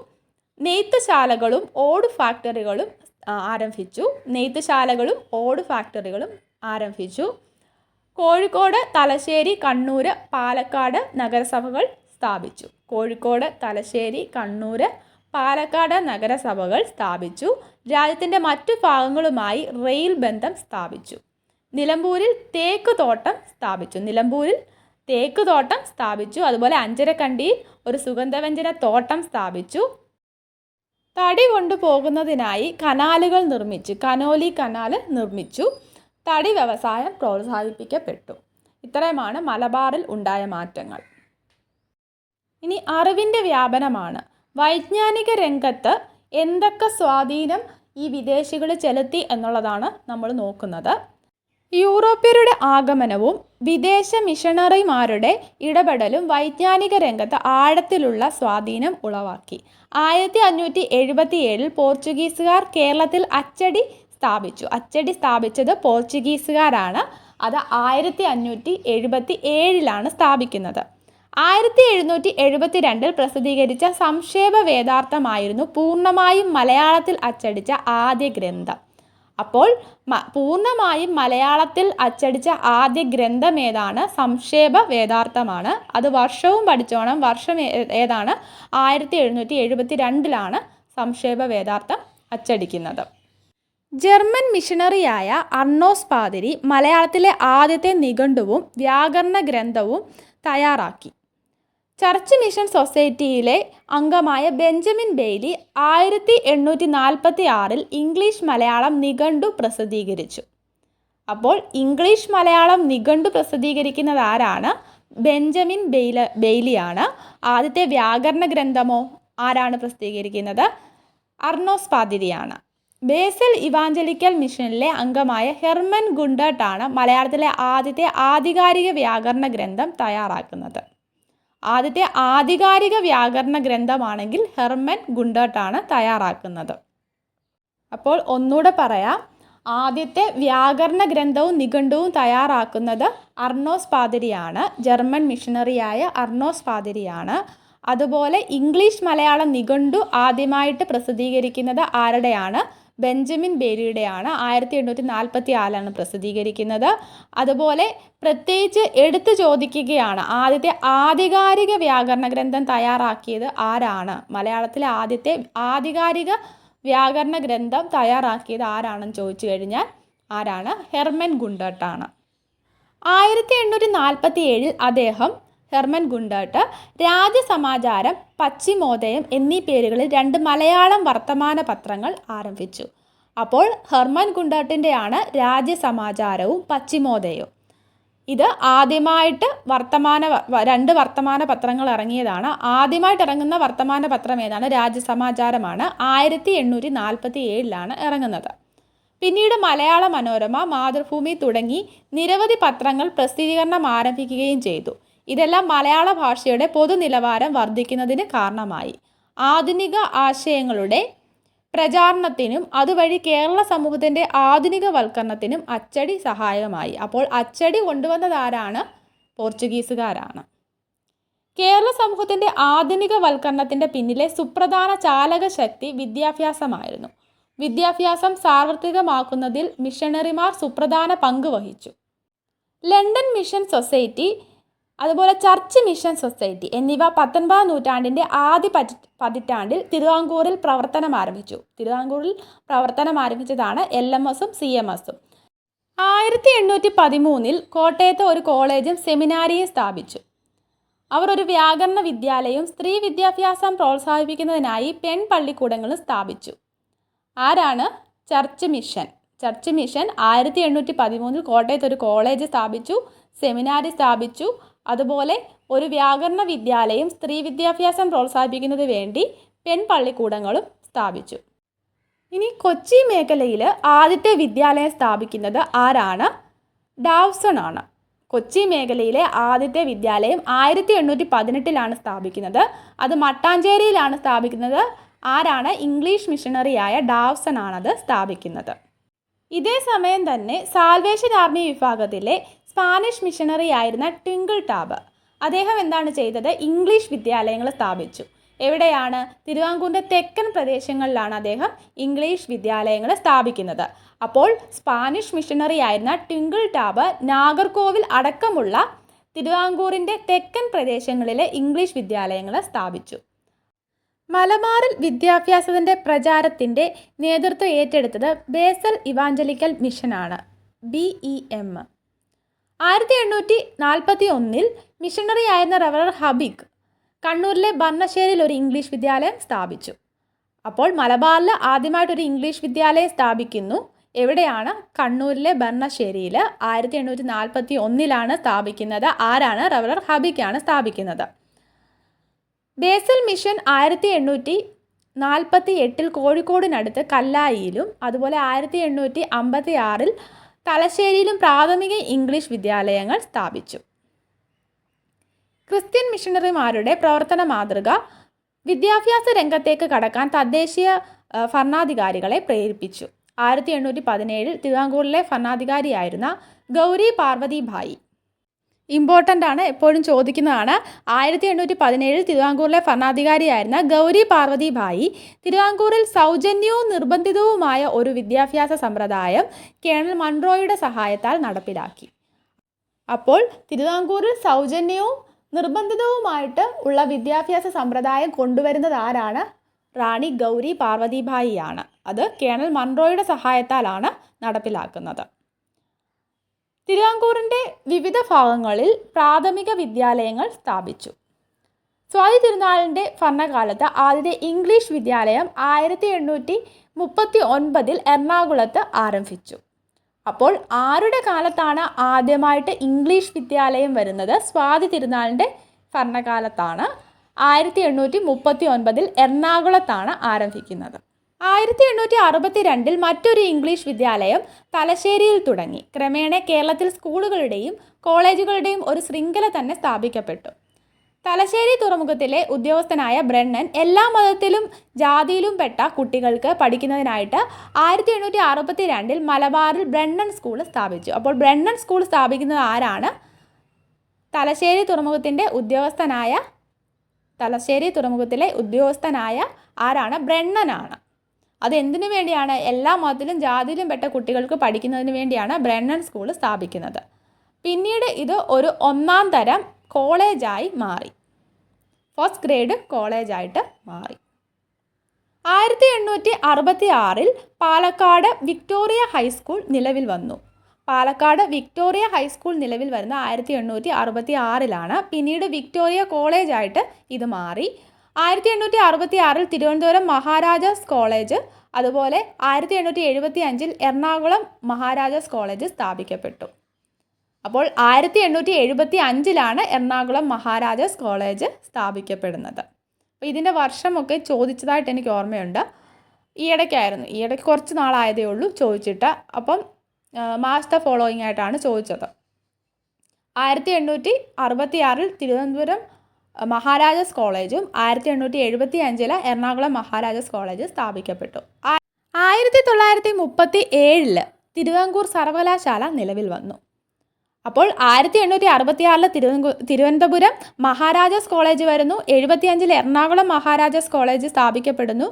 നെയ്ത്തുശാലകളും ഓട് ഫാക്ടറികളും ആരംഭിച്ചു. കോഴിക്കോട്, തലശ്ശേരി, കണ്ണൂർ, പാലക്കാട് നഗരസഭകൾ സ്ഥാപിച്ചു. രാജ്യത്തിൻ്റെ മറ്റു ഭാഗങ്ങളുമായി റെയിൽ ബന്ധം സ്ഥാപിച്ചു. നിലമ്പൂരിൽ തേക്ക് തോട്ടം സ്ഥാപിച്ചു. അതുപോലെ അഞ്ചരക്കണ്ടിയിൽ ഒരു സുഗന്ധവ്യഞ്ജന തോട്ടം സ്ഥാപിച്ചു. തടി കൊണ്ടുപോകുന്നതിനായി കനാലുകൾ കനോലി കനാൽ നിർമ്മിച്ചു. തടി വ്യവസായം പ്രോത്സാഹിപ്പിക്കപ്പെട്ടു. ഇത്രയുമാണ് മലബാറിൽ ഉണ്ടായ മാറ്റങ്ങൾ. ഇനി അറിവിൻ്റെ വ്യാപനമാണ്. വൈജ്ഞാനിക രംഗത്ത് എന്തൊക്കെ സ്വാധീനം ഈ വിദേശികൾ ചെലുത്തി എന്നുള്ളതാണ് നമ്മൾ നോക്കുന്നത്. യൂറോപ്യരുടെ ആഗമനവും വിദേശ മിഷണറിമാരുടെ ഇടപെടലും വൈജ്ഞാനിക രംഗത്ത് ആഴത്തിലുള്ള സ്വാധീനം ഉളവാക്കി. 1577 പോർച്ചുഗീസുകാർ കേരളത്തിൽ അച്ചടി സ്ഥാപിച്ചത് പോർച്ചുഗീസുകാരാണ്. അത് 1577 സ്ഥാപിക്കുന്നത്. 1772 പ്രസിദ്ധീകരിച്ച സംക്ഷേപ വേദാർത്ഥമായിരുന്നു പൂർണ്ണമായും മലയാളത്തിൽ അച്ചടിച്ച ആദ്യ ഗ്രന്ഥം. അപ്പോൾ പൂർണ്ണമായും മലയാളത്തിൽ അച്ചടിച്ച ആദ്യ ഗ്രന്ഥം ഏതാണ്? സംക്ഷേപ വേദാർത്ഥമാണ്. അത് വർഷവും പഠിച്ചോണം. വർഷം ഏതാണ്? 1772 സംക്ഷേപ വേദാർത്ഥം അച്ചടിക്കുന്നത്. ജർമ്മൻ മിഷണറിയായ അർണോസ് പാതിരി മലയാളത്തിലെ ആദ്യത്തെ നിഘണ്ടുവും വ്യാകരണ ഗ്രന്ഥവും തയ്യാറാക്കി. ചർച്ച് മിഷൻ സൊസൈറ്റിയിലെ അംഗമായ ബെഞ്ചമിൻ ബെയ്ലി 1846 ഇംഗ്ലീഷ് മലയാളം നിഘണ്ടു പ്രസിദ്ധീകരിച്ചു. അപ്പോൾ ഇംഗ്ലീഷ് മലയാളം നിഘണ്ടു പ്രസിദ്ധീകരിക്കുന്നത് ആരാണ്? ബെഞ്ചമിൻ ബെയ്ലിയാണ്. ആദ്യത്തെ വ്യാകരണ ഗ്രന്ഥമോ ആരാണ് പ്രസിദ്ധീകരിക്കുന്നത്? അർണോസ് പാതിരിയാണ്. ബേസൽ ഇവാഞ്ചലിക്കൽ മിഷനിലെ അംഗമായ ഹെർമൻ ഗുണ്ടർട്ടാണ് മലയാളത്തിലെ ആദ്യത്തെ ആധികാരിക വ്യാകരണ ഗ്രന്ഥം തയ്യാറാക്കുന്നത്. ആദ്യത്തെ ആധികാരിക വ്യാകരണ ഗ്രന്ഥമാണെങ്കിൽ ഹെർമൻ ഗുണ്ടർട്ടാണ് തയ്യാറാക്കുന്നത്. അപ്പോൾ ഒന്നുകൂടെ പറയാം. ആദ്യത്തെ വ്യാകരണ ഗ്രന്ഥവും നിഘണ്ടുവും തയ്യാറാക്കുന്നത് അർണോസ് പാതിരിയാണ്. ജർമ്മൻ മിഷണറിയായ അർണോസ് പാതിരിയാണ്. അതുപോലെ ഇംഗ്ലീഷ് മലയാളം നിഘണ്ടു ആദ്യമായിട്ട് പ്രസിദ്ധീകരിക്കുന്നത് ആരുടെയാണ്? ബെഞ്ചമിൻ ബെയ്ലിയുടെയാണ്. 1844 പ്രസിദ്ധീകരിക്കുന്നത്. അതുപോലെ പ്രത്യേകിച്ച് എടുത്തു ചോദിക്കുകയാണ്, ആദ്യത്തെ ആധികാരിക വ്യാകരണ ഗ്രന്ഥം തയ്യാറാക്കിയത് ആരാണ്? മലയാളത്തിലെ ആദ്യത്തെ ആധികാരിക വ്യാകരണ ഗ്രന്ഥം തയ്യാറാക്കിയത് ആരാണെന്ന് ചോദിച്ചു കഴിഞ്ഞാൽ ആരാണ്? ഹെർമൻ ഗുണ്ടർട്ടാണ്. 1847 അദ്ദേഹം ഹെർമൻ ഗുണ്ടർട്ട് രാജ്യസമാചാരം, പശ്ചിമോദയം എന്നീ പേരുകളിൽ 2 മലയാളം വർത്തമാന പത്രങ്ങൾ ആരംഭിച്ചു. അപ്പോൾ ഹെർമൻ ഗുണ്ടർട്ടിൻ്റെയാണ് രാജ്യസമാചാരവും പശ്ചിമോദയവും. ഇത് ആദ്യമായിട്ട് 2 വർത്തമാന പത്രങ്ങൾ ഇറങ്ങിയതാണ്. ആദ്യമായിട്ട് ഇറങ്ങുന്ന വർത്തമാന പത്രം ഏതാണ്? രാജ്യസമാചാരമാണ്. 1847 ഇറങ്ങുന്നത്. പിന്നീട് മലയാള മനോരമ, മാതൃഭൂമി തുടങ്ങി നിരവധി പത്രങ്ങൾ പ്രസിദ്ധീകരണം ആരംഭിക്കുകയും ചെയ്തു. ഇതെല്ലാം മലയാള ഭാഷയുടെ പൊതുനിലവാരം വർദ്ധിക്കുന്നതിന് കാരണമായി. ആധുനിക ആശയങ്ങളുടെ പ്രചാരണത്തിനും അതുവഴി കേരള സമൂഹത്തിൻ്റെ ആധുനികവൽക്കരണത്തിനും അച്ചടി സഹായകമായി. അപ്പോൾ അച്ചടി കൊണ്ടുവന്നത് ആരാണ്? പോർച്ചുഗീസുകാരാണ്. കേരള സമൂഹത്തിൻ്റെ ആധുനികവൽക്കരണത്തിൻ്റെ പിന്നിലെ സുപ്രധാന ചാലക ശക്തി വിദ്യാഭ്യാസമായിരുന്നു. വിദ്യാഭ്യാസം സാർവത്രികമാക്കുന്നതിൽ മിഷണറിമാർ സുപ്രധാന പങ്ക് വഹിച്ചു. ലണ്ടൻ മിഷൻ സൊസൈറ്റി, അതുപോലെ ചർച്ച് മിഷൻ സൊസൈറ്റി എന്നിവ 19-ാം നൂറ്റാണ്ടിൻ്റെ ആദ്യ പതിറ്റാണ്ടിൽ തിരുവിതാംകൂറിൽ പ്രവർത്തനം ആരംഭിച്ചതാണ് LMS-ഉം CMS-ഉം. 1813 കോട്ടയത്ത് ഒരു കോളേജും സെമിനാരിയും സ്ഥാപിച്ചു. അവർ ഒരു വ്യാകരണ വിദ്യാലയവും സ്ത്രീ വിദ്യാഭ്യാസം പ്രോത്സാഹിപ്പിക്കുന്നതിനായി പെൺപള്ളിക്കൂടങ്ങളും സ്ഥാപിച്ചു. ആരാണ്? ചർച്ച് മിഷൻ 1813 കോട്ടയത്ത് ഒരു കോളേജ് സ്ഥാപിച്ചു, സെമിനാരി സ്ഥാപിച്ചു, അതുപോലെ ഒരു വ്യാകരണ വിദ്യാലയം, സ്ത്രീ വിദ്യാഭ്യാസം പ്രോത്സാഹിപ്പിക്കുന്നതിന് വേണ്ടി പെൺപള്ളിക്കൂടങ്ങളും സ്ഥാപിച്ചു. ഇനി കൊച്ചി മേഖലയിൽ ആദ്യത്തെ വിദ്യാലയം സ്ഥാപിക്കുന്നത് ആരാണ്? ഡാവ്സൺ ആണ്. കൊച്ചി മേഖലയിലെ ആദ്യത്തെ വിദ്യാലയം 1818 സ്ഥാപിക്കുന്നത്. അത് മട്ടാഞ്ചേരിയിലാണ് സ്ഥാപിക്കുന്നത്. ആരാണ്? ഇംഗ്ലീഷ് മിഷണറിയായ ഡാവ്സൺ ആണത് സ്ഥാപിക്കുന്നത്. ഇതേ സമയം തന്നെ സാൽവേഷൻ ആർമി വിഭാഗത്തിലെ സ്പാനിഷ് മിഷണറി ആയിരുന്ന ട്വിങ്കിൾ ടാബ് അദ്ദേഹം എന്താണ് ചെയ്തത്? ഇംഗ്ലീഷ് വിദ്യാലയങ്ങൾ സ്ഥാപിച്ചു. എവിടെയാണ്? തിരുവിതാംകൂറിൻ്റെ തെക്കൻ പ്രദേശങ്ങളിലാണ് അദ്ദേഹം ഇംഗ്ലീഷ് വിദ്യാലയങ്ങൾ സ്ഥാപിക്കുന്നത്. അപ്പോൾ സ്പാനിഷ് മിഷണറി ആയിരുന്ന ട്വിങ്കിൾ ടാബ് നാഗർകോവിൽ അടക്കമുള്ള തിരുവിതാംകൂറിൻ്റെ തെക്കൻ പ്രദേശങ്ങളിലെ ഇംഗ്ലീഷ് വിദ്യാലയങ്ങൾ സ്ഥാപിച്ചു. മലബാറിൽ വിദ്യാഭ്യാസത്തിൻ്റെ പ്രചാരത്തിൻ്റെ നേതൃത്വം ഏറ്റെടുത്തത് ബേസൽ ഇവാഞ്ചലിക്കൽ മിഷനാണ്, BEM. 1841 മിഷണറി ആയിരുന്ന റവറർ ഹബിക് കണ്ണൂരിലെ ബർണശ്ശേരിയിൽ ഒരു ഇംഗ്ലീഷ് വിദ്യാലയം സ്ഥാപിച്ചു. അപ്പോൾ മലബാറിൽ ആദ്യമായിട്ടൊരു ഇംഗ്ലീഷ് വിദ്യാലയം സ്ഥാപിക്കുന്നു. എവിടെയാണ്? കണ്ണൂരിലെ ബർണശ്ശേരിയിൽ 1841 സ്ഥാപിക്കുന്നത്. ആരാണ്? റവറർ ഹബിക്കാണ് സ്ഥാപിക്കുന്നത്. ബേസൽ മിഷൻ 1848 കോഴിക്കോടിനടുത്ത് കല്ലായിയിലും അതുപോലെ 1856 തലശ്ശേരിയിലും പ്രാഥമിക ഇംഗ്ലീഷ് വിദ്യാലയങ്ങൾ സ്ഥാപിച്ചു. ക്രിസ്ത്യൻ മിഷണറിമാരുടെ പ്രവർത്തന മാതൃക വിദ്യാഭ്യാസ രംഗത്തേക്ക് കടക്കാൻ തദ്ദേശീയ ഭരണാധികാരികളെ പ്രേരിപ്പിച്ചു. 1817 തിരുവിതാംകൂറിലെ ഭരണാധികാരിയായിരുന്ന ഗൗരി പാർവതി ഭായി, ഇമ്പോർട്ടൻ്റ് ആണ്, എപ്പോഴും ചോദിക്കുന്നതാണ്. 1817 തിരുവിതാംകൂറിലെ ഭരണാധികാരിയായിരുന്ന ഗൗരി പാർവതി ഭായി തിരുവിതാംകൂറിൽ സൗജന്യവും നിർബന്ധിതവുമായ ഒരു വിദ്യാഭ്യാസ സമ്പ്രദായം കേണൽ മൺറോയുടെ സഹായത്താൽ നടപ്പിലാക്കി. അപ്പോൾ തിരുവിതാംകൂറിൽ സൗജന്യവും നിർബന്ധിതവുമായിട്ട് ഉള്ള വിദ്യാഭ്യാസ സമ്പ്രദായം കൊണ്ടുവരുന്നത് ആരാണ്? റാണി ഗൗരി പാർവതി ഭായിയാണ്. അത് കേണൽ മൺറോയുടെ സഹായത്താലാണ് നടപ്പിലാക്കുന്നത്. തിരുവിതാംകൂറിൻ്റെ വിവിധ ഭാഗങ്ങളിൽ പ്രാഥമിക വിദ്യാലയങ്ങൾ സ്ഥാപിച്ചു. സ്വാതി തിരുനാളിൻ്റെ ഭരണകാലത്ത് ആദ്യത്തെ ഇംഗ്ലീഷ് വിദ്യാലയം 1839 എറണാകുളത്ത് ആരംഭിച്ചു. അപ്പോൾ ആരുടെ കാലത്താണ് ആദ്യമായിട്ട് ഇംഗ്ലീഷ് വിദ്യാലയം വരുന്നത്? സ്വാതി തിരുനാളിൻ്റെ ഭരണകാലത്താണ്. 1839 എറണാകുളത്താണ് ആരംഭിക്കുന്നത്. 1862 മറ്റൊരു ഇംഗ്ലീഷ് വിദ്യാലയം തലശ്ശേരിയിൽ തുടങ്ങി. ക്രമേണ കേരളത്തിൽ സ്കൂളുകളുടെയും കോളേജുകളുടെയും ഒരു ശൃംഖല തന്നെ സ്ഥാപിക്കപ്പെട്ടു. തലശ്ശേരി തുറമുഖത്തിലെ ഉദ്യോഗസ്ഥനായ ബ്രണ്ണൻ എല്ലാ മതത്തിലും ജാതിയിലും പെട്ട കുട്ടികൾക്ക് പഠിക്കുന്നതിനായിട്ട് 1862 മലബാറിൽ ബ്രണ്ണൻ സ്കൂൾ സ്ഥാപിച്ചു. അപ്പോൾ ബ്രണ്ണൻ സ്കൂൾ സ്ഥാപിക്കുന്നത് ആരാണ്? തലശ്ശേരി തുറമുഖത്തിലെ ഉദ്യോഗസ്ഥനായ ആരാണ്? ബ്രണ്ണനാണ്. അത് എന്തിനു വേണ്ടിയാണ്? എല്ലാ മതത്തിലും ജാതിയിലും പെട്ട കുട്ടികൾക്ക് പഠിക്കുന്നതിന് വേണ്ടിയാണ് ബ്രണ്ണൻ സ്കൂൾ സ്ഥാപിക്കുന്നത്. പിന്നീട് ഇത് ഒരു ഒന്നാം തരം കോളേജായി മാറി. ഫസ്റ്റ് ഗ്രേഡ് കോളേജായിട്ട് മാറി. 1866 പാലക്കാട് വിക്ടോറിയ ഹൈസ്കൂൾ നിലവിൽ വന്നു. പാലക്കാട് വിക്ടോറിയ ഹൈസ്കൂൾ നിലവിൽ വരുന്ന 1866 പിന്നീട് വിക്ടോറിയ കോളേജായിട്ട് ഇത് മാറി. 1866 തിരുവനന്തപുരം മഹാരാജാസ് കോളേജ്, അതുപോലെ 1875 എറണാകുളം മഹാരാജാസ് കോളേജ് സ്ഥാപിക്കപ്പെട്ടു. അപ്പോൾ 1875 എറണാകുളം മഹാരാജാസ് കോളേജ് സ്ഥാപിക്കപ്പെടുന്നത്. അപ്പോൾ ഇതിൻ്റെ വർഷമൊക്കെ ചോദിച്ചതായിട്ട് എനിക്ക് ഓർമ്മയുണ്ട്. ഈയിടയ്ക്ക് കുറച്ച് നാളായതേ ഉള്ളൂ ചോദിച്ചിട്ട്. അപ്പം മാസ്റ്റർ ഫോളോയിങ് ആയിട്ടാണ് ചോദിച്ചത്. 1866 തിരുവനന്തപുരം മഹാരാജാസ് കോളേജും 1875 എറണാകുളം മഹാരാജാസ് കോളേജ് സ്ഥാപിക്കപ്പെട്ടു. 1937 തിരുവിതാംകൂർ സർവകലാശാല നിലവിൽ വന്നു. അപ്പോൾ 1866 തിരുവനന്തപുരം മഹാരാജാസ് കോളേജ് വരുന്നു. 75 എറണാകുളം മഹാരാജാസ് കോളേജ് സ്ഥാപിക്കപ്പെടുന്നു.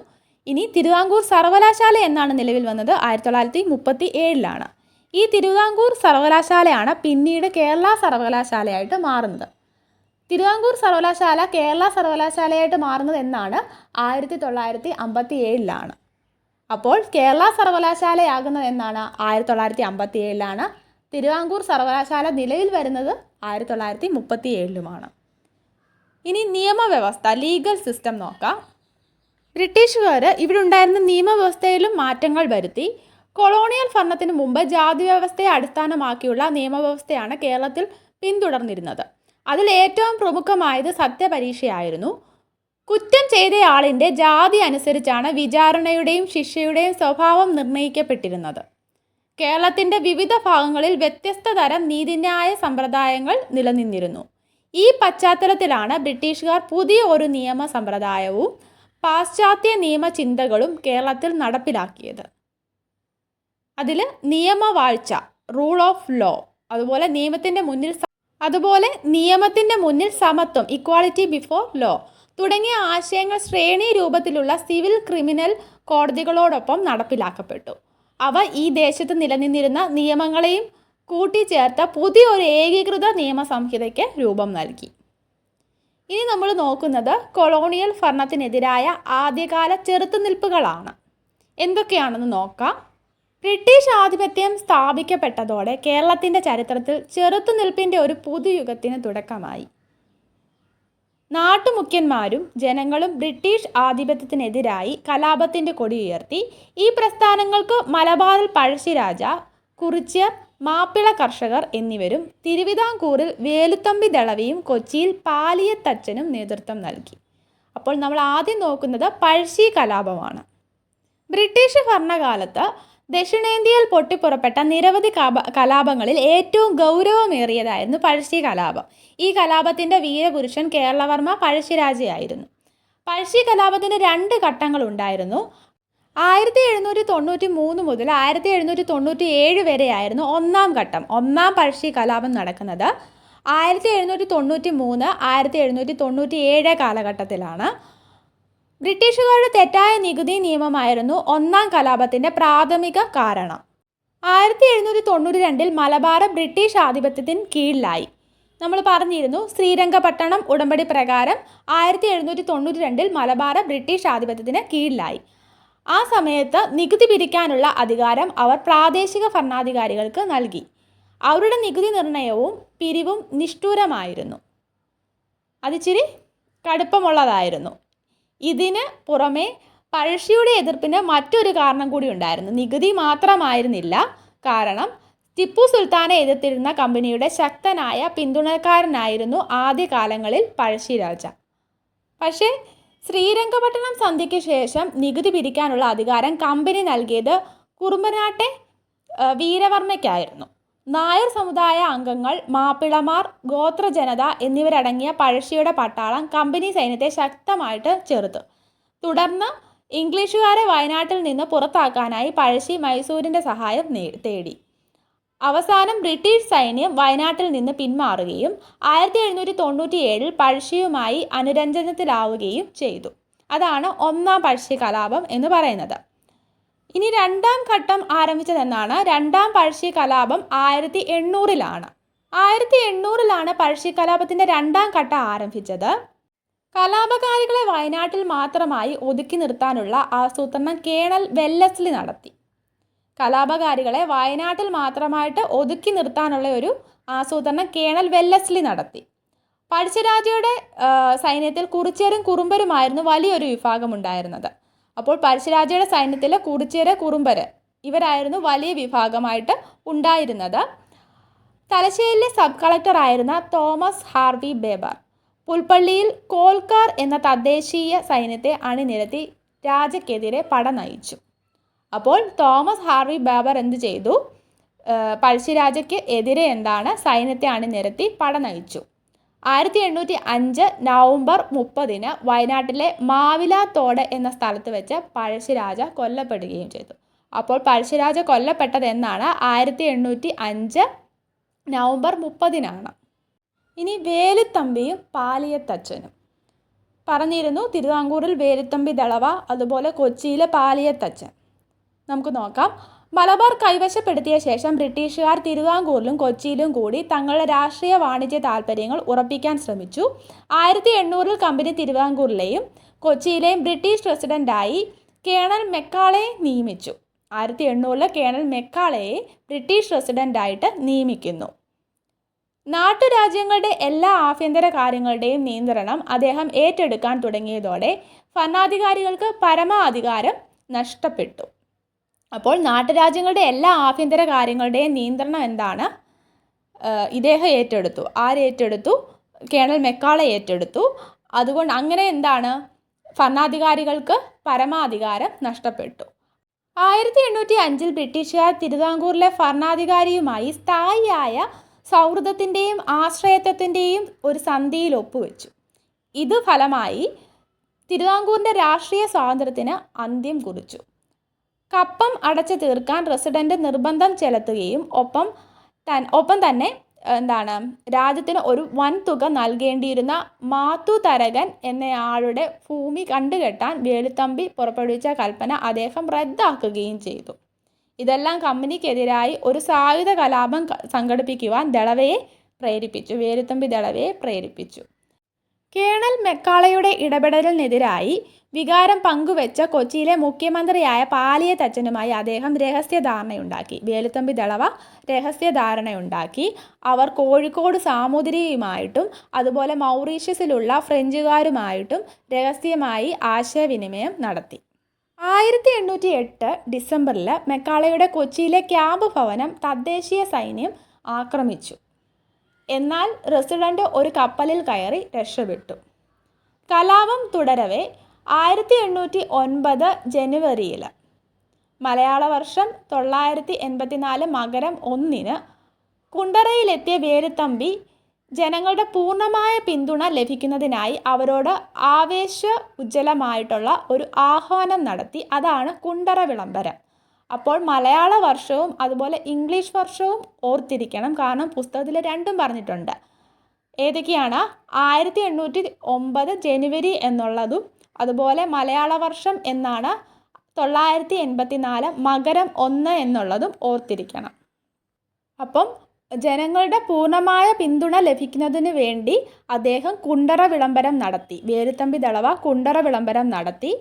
ഇനി തിരുവിതാംകൂർ സർവകലാശാല എന്നാണ് നിലവിൽ വന്നത്? 1937. ഈ തിരുവിതാംകൂർ സർവകലാശാലയാണ് പിന്നീട് കേരള സർവകലാശാലയായിട്ട് മാറുന്നത്. തിരുവിതാംകൂർ സർവകലാശാല കേരള സർവകലാശാലയായിട്ട് മാറുന്നത് എന്നാണ്? 1957. അപ്പോൾ കേരള സർവകലാശാലയാകുന്നത് എന്നാണ്? 1957. തിരുവിതാംകൂർ സർവകലാശാല നിലവിൽ വരുന്നത് 1937. ഇനി നിയമവ്യവസ്ഥ, ലീഗൽ സിസ്റ്റം നോക്കാം. ബ്രിട്ടീഷുകാർ ഇവിടെ ഉണ്ടായിരുന്ന നിയമവ്യവസ്ഥയിലും മാറ്റങ്ങൾ വരുത്തി. കൊളോണിയൽ ഭരണത്തിന് മുമ്പ് ജാതി വ്യവസ്ഥയെ അടിസ്ഥാനമാക്കിയുള്ള നിയമവ്യവസ്ഥയാണ് കേരളത്തിൽ പിന്തുടർന്നിരുന്നത്. അതിൽ ഏറ്റവും പ്രമുഖമായത് സത്യപരീക്ഷയായിരുന്നു. കുറ്റം ചെയ്തയാളിൻ്റെ ജാതി അനുസരിച്ചാണ് വിചാരണയുടെയും ശിക്ഷയുടെയും സ്വഭാവം നിർണ്ണയിക്കപ്പെട്ടിരുന്നത്. കേരളത്തിൻ്റെ വിവിധ ഭാഗങ്ങളിൽ വ്യത്യസ്ത തരം നീതിന്യായ സമ്പ്രദായങ്ങൾ നിലനിന്നിരുന്നു. ഈ പശ്ചാത്തലത്തിലാണ് ബ്രിട്ടീഷുകാർ പുതിയ ഒരു നിയമ സമ്പ്രദായവും പാശ്ചാത്യ നിയമചിന്തകളും കേരളത്തിൽ നടപ്പിലാക്കിയത്. അതിൽ നിയമവാഴ്ച, റൂൾ ഓഫ് ലോ, അതുപോലെ നിയമത്തിൻ്റെ മുന്നിൽ സമത്വം, ഇക്വാളിറ്റി ബിഫോർ ലോ തുടങ്ങിയ ആശയങ്ങൾ ശ്രേണി രൂപത്തിലുള്ള സിവിൽ ക്രിമിനൽ കോടതികളോടൊപ്പം നടപ്പിലാക്കപ്പെട്ടു. അവ ഈ ദേശത്ത് നിലനിന്നിരുന്ന നിയമങ്ങളെയും കൂട്ടിച്ചേർത്ത പുതിയൊരു ഏകീകൃത നിയമസംഹിതയ്ക്ക് രൂപം നൽകി. ഇനി നമ്മൾ നോക്കുന്നത് കൊളോണിയൽ ഭരണത്തിനെതിരായ ആദ്യകാല ചെറുത്തുനിൽപ്പുകളാണ്. എന്തൊക്കെയാണെന്ന് നോക്കാം. ബ്രിട്ടീഷ് ആധിപത്യം സ്ഥാപിക്കപ്പെട്ടതോടെ കേരളത്തിൻ്റെ ചരിത്രത്തിൽ ചെറുത്തുനിൽപ്പിൻ്റെ ഒരു പുതുയുഗത്തിന് തുടക്കമായി. നാട്ടുമുഖ്യന്മാരും ജനങ്ങളും ബ്രിട്ടീഷ് ആധിപത്യത്തിനെതിരായി കലാപത്തിൻ്റെ കൊടിയുയർത്തി. ഈ പ്രസ്ഥാനങ്ങൾക്ക് മലബാറിൽ പഴശ്ശിരാജ, കുറിച്യർ, മാപ്പിള കർഷകർ എന്നിവരും തിരുവിതാംകൂറിൽ വേലുത്തമ്പി ദളവയും കൊച്ചിയിൽ പാലിയത്തച്ഛനും നേതൃത്വം നൽകി. അപ്പോൾ നമ്മൾ ആദ്യം നോക്കുന്നത് പഴശ്ശി കലാപമാണ്. ബ്രിട്ടീഷ് ഭരണകാലത്ത് ദക്ഷിണേന്ത്യയിൽ പൊട്ടിപ്പുറപ്പെട്ട നിരവധി കലാപങ്ങളിൽ ഏറ്റവും ഗൗരവമേറിയതായിരുന്നു പഴശ്ശി കലാപം. ഈ കലാപത്തിൻ്റെ വീരപുരുഷൻ കേരളവർമ്മ പഴശ്ശിരാജയായിരുന്നു. പഴശ്ശി കലാപത്തിന് 2 ഘട്ടങ്ങളുണ്ടായിരുന്നു. 1793 മുതൽ 1797 വരെയായിരുന്നു ഒന്നാം ഘട്ടം. ഒന്നാം പഴശ്ശി കലാപം നടക്കുന്നത് 1793, 1797 കാലഘട്ടത്തിലാണ്. ബ്രിട്ടീഷുകാരുടെ തെറ്റായ നികുതി നിയമമായിരുന്നു ഒന്നാം കലാപത്തിൻ്റെ പ്രാഥമിക കാരണം. 1792 മലബാർ ബ്രിട്ടീഷ് ആധിപത്യത്തിന് കീഴിലായി. നമ്മൾ പറഞ്ഞിരുന്നു, ശ്രീരംഗപട്ടണം ഉടമ്പടി പ്രകാരം 1792 മലബാർ ബ്രിട്ടീഷ് ആധിപത്യത്തിന് കീഴിലായി. ആ സമയത്ത് നികുതി പിരിക്കാനുള്ള അധികാരം അവർ പ്രാദേശിക ഭരണാധികാരികൾക്ക് നൽകി. അവരുടെ നികുതി നിർണയവും പിരിവും നിഷ്ഠൂരമായിരുന്നു. അതിച്ചിരി കടുപ്പമുള്ളതായിരുന്നു. ഇതിന് പുറമെ പഴശ്ശിയുടെ എതിർപ്പിന് മറ്റൊരു കാരണം കൂടി ഉണ്ടായിരുന്നു. നികുതി മാത്രമായിരുന്നില്ല കാരണം. ടിപ്പു സുൽത്താനെ എതിർത്തിരുന്ന കമ്പനിയുടെ ശക്തനായ പിന്തുണക്കാരനായിരുന്നു ആദ്യകാലങ്ങളിൽ പഴശ്ശിരാജ. പക്ഷേ ശ്രീരംഗപട്ടണം സന്ധിക്ക് ശേഷം നികുതി പിരിക്കാനുള്ള അധികാരം കമ്പനി നൽകിയത് കുറുമ്പനാട്ടെ വീരവർമ്മയ്ക്കായിരുന്നു. നായർ സമുദായ അംഗങ്ങൾ, മാപ്പിളമാർ, ഗോത്രജനത എന്നിവരടങ്ങിയ പഴശ്ശിയുടെ പട്ടാളം കമ്പനി സൈന്യത്തെ ശക്തമായിട്ട് ചെറുത്തു. തുടർന്ന് ഇംഗ്ലീഷുകാരെ വയനാട്ടിൽ നിന്ന് പുറത്താക്കാനായി പഴശ്ശി മൈസൂരിൻ്റെ സഹായം തേടി. അവസാനം ബ്രിട്ടീഷ് സൈന്യം വയനാട്ടിൽ നിന്ന് പിന്മാറുകയും 1797 പഴശ്ശിയുമായി അനുരഞ്ജനത്തിലാവുകയും ചെയ്തു. അതാണ് ഒന്നാം പഴശ്ശി കലാപം എന്ന് പറയുന്നത്. ഇനി രണ്ടാം ഘട്ടം ആരംഭിച്ചതെന്നാണ്. രണ്ടാം പഴശ്ശി കലാപം 1800-ലാണ്. 1800-ലാണ് പഴശ്ശി കലാപത്തിൻ്റെ രണ്ടാം ഘട്ടം ആരംഭിച്ചത്. കലാപകാരികളെ വയനാട്ടിൽ മാത്രമായി ഒതുക്കി നിർത്താനുള്ള ആസൂത്രണം കേണൽ വെല്ലസ്ലി നടത്തി. കലാപകാരികളെ വയനാട്ടിൽ മാത്രമായിട്ട് ഒതുക്കി നിർത്താനുള്ള ഒരു ആസൂത്രണം കേണൽ വെല്ലസ്ലി നടത്തി. പഴശ്ശിരാജയുടെ സൈന്യത്തിൽ കുറിച്യരും കുറുമ്പരുമായിരുന്നു വലിയൊരു വിഭാഗം ഉണ്ടായിരുന്നത്. അപ്പോൾ പഴശ്ശിരാജയുടെ സൈന്യത്തിൽ കുറിച്യര്, കുറുമ്പര് ഇവരായിരുന്നു വലിയ വിഭാഗമായിട്ട് ഉണ്ടായിരുന്നത്. തലശ്ശേരിയിലെ സബ് കളക്ടറായിരുന്ന തോമസ് ഹാർവി ബേബർ പുൽപ്പള്ളിയിൽ കോൽക്കാർ എന്ന തദ്ദേശീയ സൈന്യത്തെ അണിനിരത്തി രാജയ്ക്കെതിരെ പട നയിച്ചു. അപ്പോൾ തോമസ് ഹാർവി ബേബർ എന്ത് ചെയ്തു? പഴശ്ശിരാജയ്ക്ക് എതിരെ സൈന്യത്തെ അണിനിരത്തി പട നയിച്ചു. 1805 നവംബർ 30 വയനാട്ടിലെ മാവിലാത്തോട് എന്ന സ്ഥലത്ത് വെച്ച് പഴശ്ശിരാജ കൊല്ലപ്പെടുകയും ചെയ്തു. അപ്പോൾ പഴശ്ശിരാജ കൊല്ലപ്പെട്ടത് എന്നാണ്? 1805 നവംബർ 30-നാണ്. ഇനി വേലുത്തമ്പിയും പാലിയത്തച്ഛനും പറഞ്ഞിരുന്നു. തിരുവിതാംകൂറിൽ വേലുത്തമ്പി ദളവ, അതുപോലെ കൊച്ചിയിലെ പാലിയത്തച്ഛൻ. നമുക്ക് നോക്കാം. മലബാർ കൈവശപ്പെടുത്തിയ ശേഷം ബ്രിട്ടീഷുകാർ തിരുവിതാംകൂറിലും കൊച്ചിയിലും കൂടി തങ്ങളുടെ രാഷ്ട്രീയ വാണിജ്യ താൽപ്പര്യങ്ങൾ ഉറപ്പിക്കാൻ ശ്രമിച്ചു. 1800 കമ്പനി തിരുവിതാംകൂറിലെയും കൊച്ചിയിലെയും ബ്രിട്ടീഷ് പ്രസിഡന്റായി കേണൽ മെക്കാളയെ നിയമിച്ചു. 1800 കേണൽ മെക്കാളയെ ബ്രിട്ടീഷ് പ്രസിഡന്റായിട്ട് നിയമിക്കുന്നു. നാട്ടുരാജ്യങ്ങളുടെ എല്ലാ ആഭ്യന്തര കാര്യങ്ങളുടെയും നിയന്ത്രണം അദ്ദേഹം ഏറ്റെടുക്കാൻ തുടങ്ങിയതോടെ ഭരണാധികാരികൾക്ക് പരമാധികാരം നഷ്ടപ്പെട്ടു. അപ്പോൾ നാട്ടുരാജ്യങ്ങളുടെ എല്ലാ ആഭ്യന്തര കാര്യങ്ങളുടെയും നിയന്ത്രണം ഇദ്ദേഹം ഏറ്റെടുത്തു. ആരേറ്റെടുത്തു? കേണൽ മെക്കാളെ ഏറ്റെടുത്തു. അതുകൊണ്ട് അങ്ങനെ ഭരണാധികാരികൾക്ക് പരമാധികാരം നഷ്ടപ്പെട്ടു. 1805 ബ്രിട്ടീഷുകാർ തിരുവിതാംകൂറിലെ ഭരണാധികാരിയുമായി സ്ഥായിയായ സൗഹൃദത്തിൻ്റെയും ആശ്രയത്വത്തിൻ്റെയും ഒരു സന്ധിയിൽ ഒപ്പുവെച്ചു. ഇത് ഫലമായി തിരുവിതാംകൂറിൻ്റെ രാഷ്ട്രീയ സ്വാതന്ത്ര്യത്തിന് അന്ത്യം കുറിച്ചു. കപ്പം അടച്ചു തീർക്കാൻ റെസിഡൻറ്റ് നിർബന്ധം ചെലുത്തുകയും ഒപ്പം തന്നെ രാജ്യത്തിന് ഒരു വൻതുക നൽകേണ്ടിയിരുന്ന മാത്തു തരകൻ എന്നയാളുടെ ഭൂമി കണ്ടുകെട്ടാൻ വേലുത്തമ്പി പുറപ്പെടുവിച്ച കൽപ്പന അദ്ദേഹം റദ്ദാക്കുകയും ചെയ്തു. ഇതെല്ലാം കമ്പനിക്കെതിരായി ഒരു സായുധ കലാപം സംഘടിപ്പിക്കുവാൻ വേലുത്തമ്പി ദളവയെ പ്രേരിപ്പിച്ചു. കേണൽ മെക്കാളയുടെ ഇടപെടലിനെതിരായി വികാരം പങ്കുവെച്ച കൊച്ചിയിലെ മുഖ്യമന്ത്രിയായ പാലിയത്തച്ഛനുമായി അദ്ദേഹം വേലുത്തമ്പി ദളവ രഹസ്യധാരണയുണ്ടാക്കി. അവർ കോഴിക്കോട് സാമൂതിരിയുമായിട്ടും അതുപോലെ മൗറീഷ്യസിലുള്ള ഫ്രഞ്ചുകാരുമായിട്ടും രഹസ്യമായി ആശയവിനിമയം നടത്തി. 1808 ഡിസംബറിൽ മെക്കാളയുടെ കൊച്ചിയിലെ ക്യാമ്പ് ഭവനം തദ്ദേശീയ സൈന്യം ആക്രമിച്ചു. എന്നാൽ റെസിഡൻറ്റ് ഒരു കപ്പലിൽ കയറി രക്ഷപ്പെട്ടു. കലാപം തുടരവേ 1809 ജനുവരിയിൽ മലയാള വർഷം 984 മകരം 1 കുണ്ടറയിലെത്തിയ വേലുത്തമ്പി ജനങ്ങളുടെ പൂർണ്ണമായ പിന്തുണ ലഭിക്കുന്നതിനായി അവരോട് ആവേശോജ്വലമായിട്ടുള്ള ഒരു ആഹ്വാനം നടത്തി. അതാണ് കുണ്ടറ വിളംബരം. അപ്പോൾ മലയാള വർഷവും അതുപോലെ ഇംഗ്ലീഷ് വർഷവും ഓർത്തിരിക്കണം, കാരണം പുസ്തകത്തിൽ രണ്ടും പറഞ്ഞിട്ടുണ്ട്. ഏതൊക്കെയാണ്? 1809 ജനുവരി എന്നുള്ളതും അതുപോലെ മലയാള വർഷം എന്നാണ് 984 മകരം 1 എന്നുള്ളതും ഓർത്തിരിക്കണം. അപ്പം ജനങ്ങളുടെ പൂർണ്ണമായ പിന്തുണ ലഭിക്കുന്നതിന് വേണ്ടി അദ്ദേഹം കുണ്ടറ വിളംബരം നടത്തി. വേലുത്തമ്പി ദളവ കുണ്ടറ വിളംബരം നടത്തി.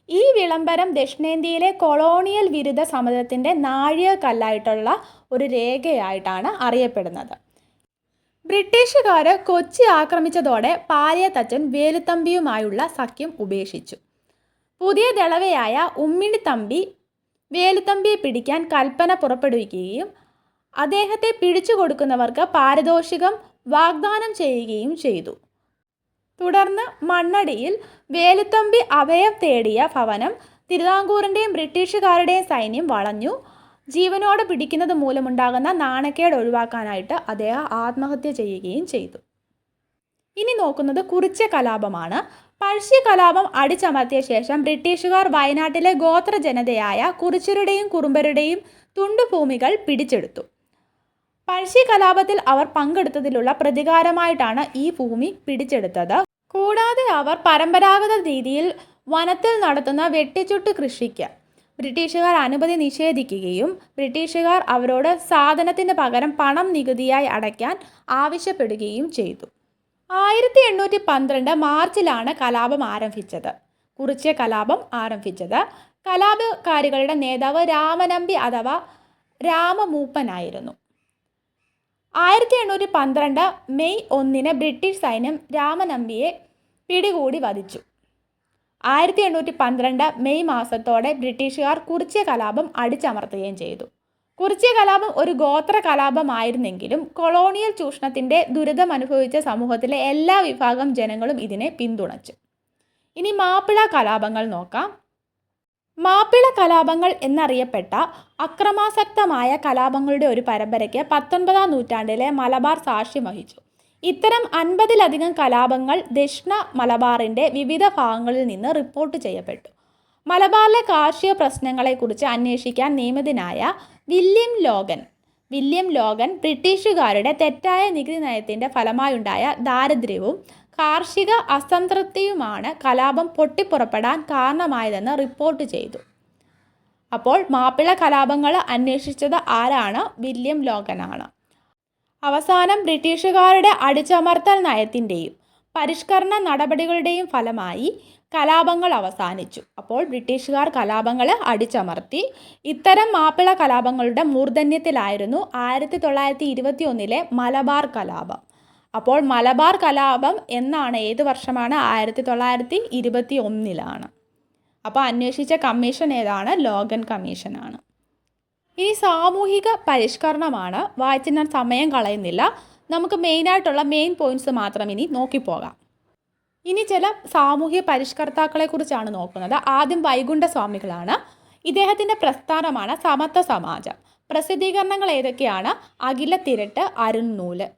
ഈ വിളംബരം ദക്ഷിണേന്ത്യയിലെ കൊളോണിയൽ വിരുദ്ധ സമരത്തിൻ്റെ നാഴികക്കല്ലായിട്ടുള്ള ഒരു രേഖയായിട്ടാണ് അറിയപ്പെടുന്നത്. ബ്രിട്ടീഷുകാർ കൊച്ചി ആക്രമിച്ചതോടെ പാലിയത്തച്ഛൻ വേലുത്തമ്പിയുമായുള്ള സഖ്യം ഉപേക്ഷിച്ചു. പുതിയ ദളവയായ ഉമ്മിണിത്തമ്പി വേലുത്തമ്പിയെ പിടിക്കാൻ കൽപ്പന പുറപ്പെടുവിക്കുകയും അദ്ദേഹത്തെ പിടിച്ചു കൊടുക്കുന്നവർക്ക് പാരിതോഷികം വാഗ്ദാനം ചെയ്യുകയും ചെയ്തു. തുടർന്ന് മണ്ണടിയിൽ വേലുത്തമ്പി അഭയം തേടിയ ഭവനം തിരുവിതാംകൂറിൻ്റെയും ബ്രിട്ടീഷുകാരുടെയും സൈന്യം വളഞ്ഞു. ജീവനോടെ പിടിക്കുന്നത് മൂലമുണ്ടാകുന്ന നാണക്കേട് ഒഴിവാക്കാനായിട്ട് അദ്ദേഹം ആത്മഹത്യ ചെയ്യുകയും ചെയ്തു. ഇനി നോക്കുന്നത് കുറിച്യ കലാപമാണ്. പഴശ്ശി കലാപം അടിച്ചമർത്തിയ ശേഷം ബ്രിട്ടീഷുകാർ വയനാട്ടിലെ ഗോത്ര ജനതയായ കുറിച്യരുടെയും കുറുമ്പരുടെയും തുണ്ടുഭൂമികൾ പിടിച്ചെടുത്തു. പഴശ്ശി കലാപത്തിൽ അവർ പങ്കെടുത്തതിലുള്ള പ്രതികാരമായിട്ടാണ് ഈ ഭൂമി പിടിച്ചെടുത്തത്. കൂടാതെ അവർ പരമ്പരാഗത രീതിയിൽ വനത്തിൽ നടത്തുന്ന വെട്ടിച്ചുട്ട് കൃഷിക്ക് ബ്രിട്ടീഷുകാർ അനുമതി നിഷേധിക്കുകയും ബ്രിട്ടീഷുകാർ അവരോട് സാധനത്തിന് പകരം പണം നികുതിയായി അടയ്ക്കാൻ ആവശ്യപ്പെടുകയും ചെയ്തു. 1812 മാർച്ചിലാണ് കലാപം ആരംഭിച്ചത്. കുറിച്യ കലാപം ആരംഭിച്ചത്. കലാപകാരികളുടെ നേതാവ് രാമനമ്പി അഥവാ രാമമൂപ്പനായിരുന്നു. 1812 മെയ് 1 ബ്രിട്ടീഷ് സൈന്യം രാമനമ്പിയെ പിടികൂടി വധിച്ചു. 1812 മെയ് മാസത്തോടെ ബ്രിട്ടീഷുകാർ കുറിച്യ കലാപം അടിച്ചമർത്തുകയും ചെയ്തു. കുറിച്യ കലാപം ഒരു ഗോത്ര കലാപമായിരുന്നെങ്കിലും കൊളോണിയൽ ചൂഷണത്തിൻ്റെ ദുരിതമനുഭവിച്ച സമൂഹത്തിലെ എല്ലാ വിഭാഗം ജനങ്ങളും ഇതിനെ പിന്തുണച്ചു. ഇനി മാപ്പിള കലാപങ്ങൾ നോക്കാം. മാപ്പിള കലാപങ്ങൾ എന്നറിയപ്പെട്ട അക്രമാസക്തമായ കലാപങ്ങളുടെ ഒരു പരമ്പരയ്ക്ക് 19-ാം നൂറ്റാണ്ടിലെ മലബാർ സാക്ഷ്യം വഹിച്ചു. ഇത്തരം 50-ലധികം കലാപങ്ങൾ ദക്ഷിണ മലബാറിൻ്റെ വിവിധ ഭാഗങ്ങളിൽ നിന്ന് റിപ്പോർട്ട് ചെയ്യപ്പെട്ടു. മലബാറിലെ കാർഷിക പ്രശ്നങ്ങളെക്കുറിച്ച് അന്വേഷിക്കാൻ നിയമിതനായ വില്യം ലോഗൻ ബ്രിട്ടീഷുകാരുടെ തെറ്റായ നികുതി നയത്തിൻ്റെ ഫലമായുണ്ടായ ദാരിദ്ര്യവും കാർഷിക അസംതൃപ്തിയുമാണ് കലാപം പൊട്ടിപ്പുറപ്പെടാൻ കാരണമായതെന്ന് റിപ്പോർട്ട് ചെയ്തു. അപ്പോൾ മാപ്പിള കലാപങ്ങൾ അന്വേഷിച്ചത് ആരാണ്? വില്യം ലോഗനാണ്. അവസാനം ബ്രിട്ടീഷുകാരുടെ അടിച്ചമർത്തൽ നയത്തിൻ്റെയും പരിഷ്കരണ നടപടികളുടെയും ഫലമായി കലാപങ്ങൾ അവസാനിച്ചു. അപ്പോൾ ബ്രിട്ടീഷുകാർ കലാപങ്ങൾ അടിച്ചമർത്തി. ഇത്തരം മാപ്പിള കലാപങ്ങളുടെ മൂർധന്യത്തിലായിരുന്നു 1921 മലബാർ കലാപം. അപ്പോൾ മലബാർ കലാപം എന്നാണ്, ഏത് വർഷമാണ്? 1921. അപ്പോൾ അന്വേഷിച്ച കമ്മീഷൻ ഏതാണ്? ലോഗൻ കമ്മീഷനാണ്. ഇനി സാമൂഹിക പരിഷ്കരണമാണ്. വായിച്ചിട്ട് സമയം കളയുന്നില്ല. നമുക്ക് മെയിനായിട്ടുള്ള പോയിന്റ്സ് മാത്രം ഇനി നോക്കിപ്പോകാം. ഇനി ചില സാമൂഹ്യ പരിഷ്കർത്താക്കളെക്കുറിച്ചാണ് നോക്കുന്നത്. ആദ്യം വൈകുണ്ഠസ്വാമികളാണ്. ഇദ്ദേഹത്തിൻ്റെ പ്രസ്ഥാനമാണ് സമത്വ സമാജം. പ്രസിദ്ധീകരണങ്ങൾ ഏതൊക്കെയാണ്? അഖിലത്തിരട്ട്, അരുൾനൂല്,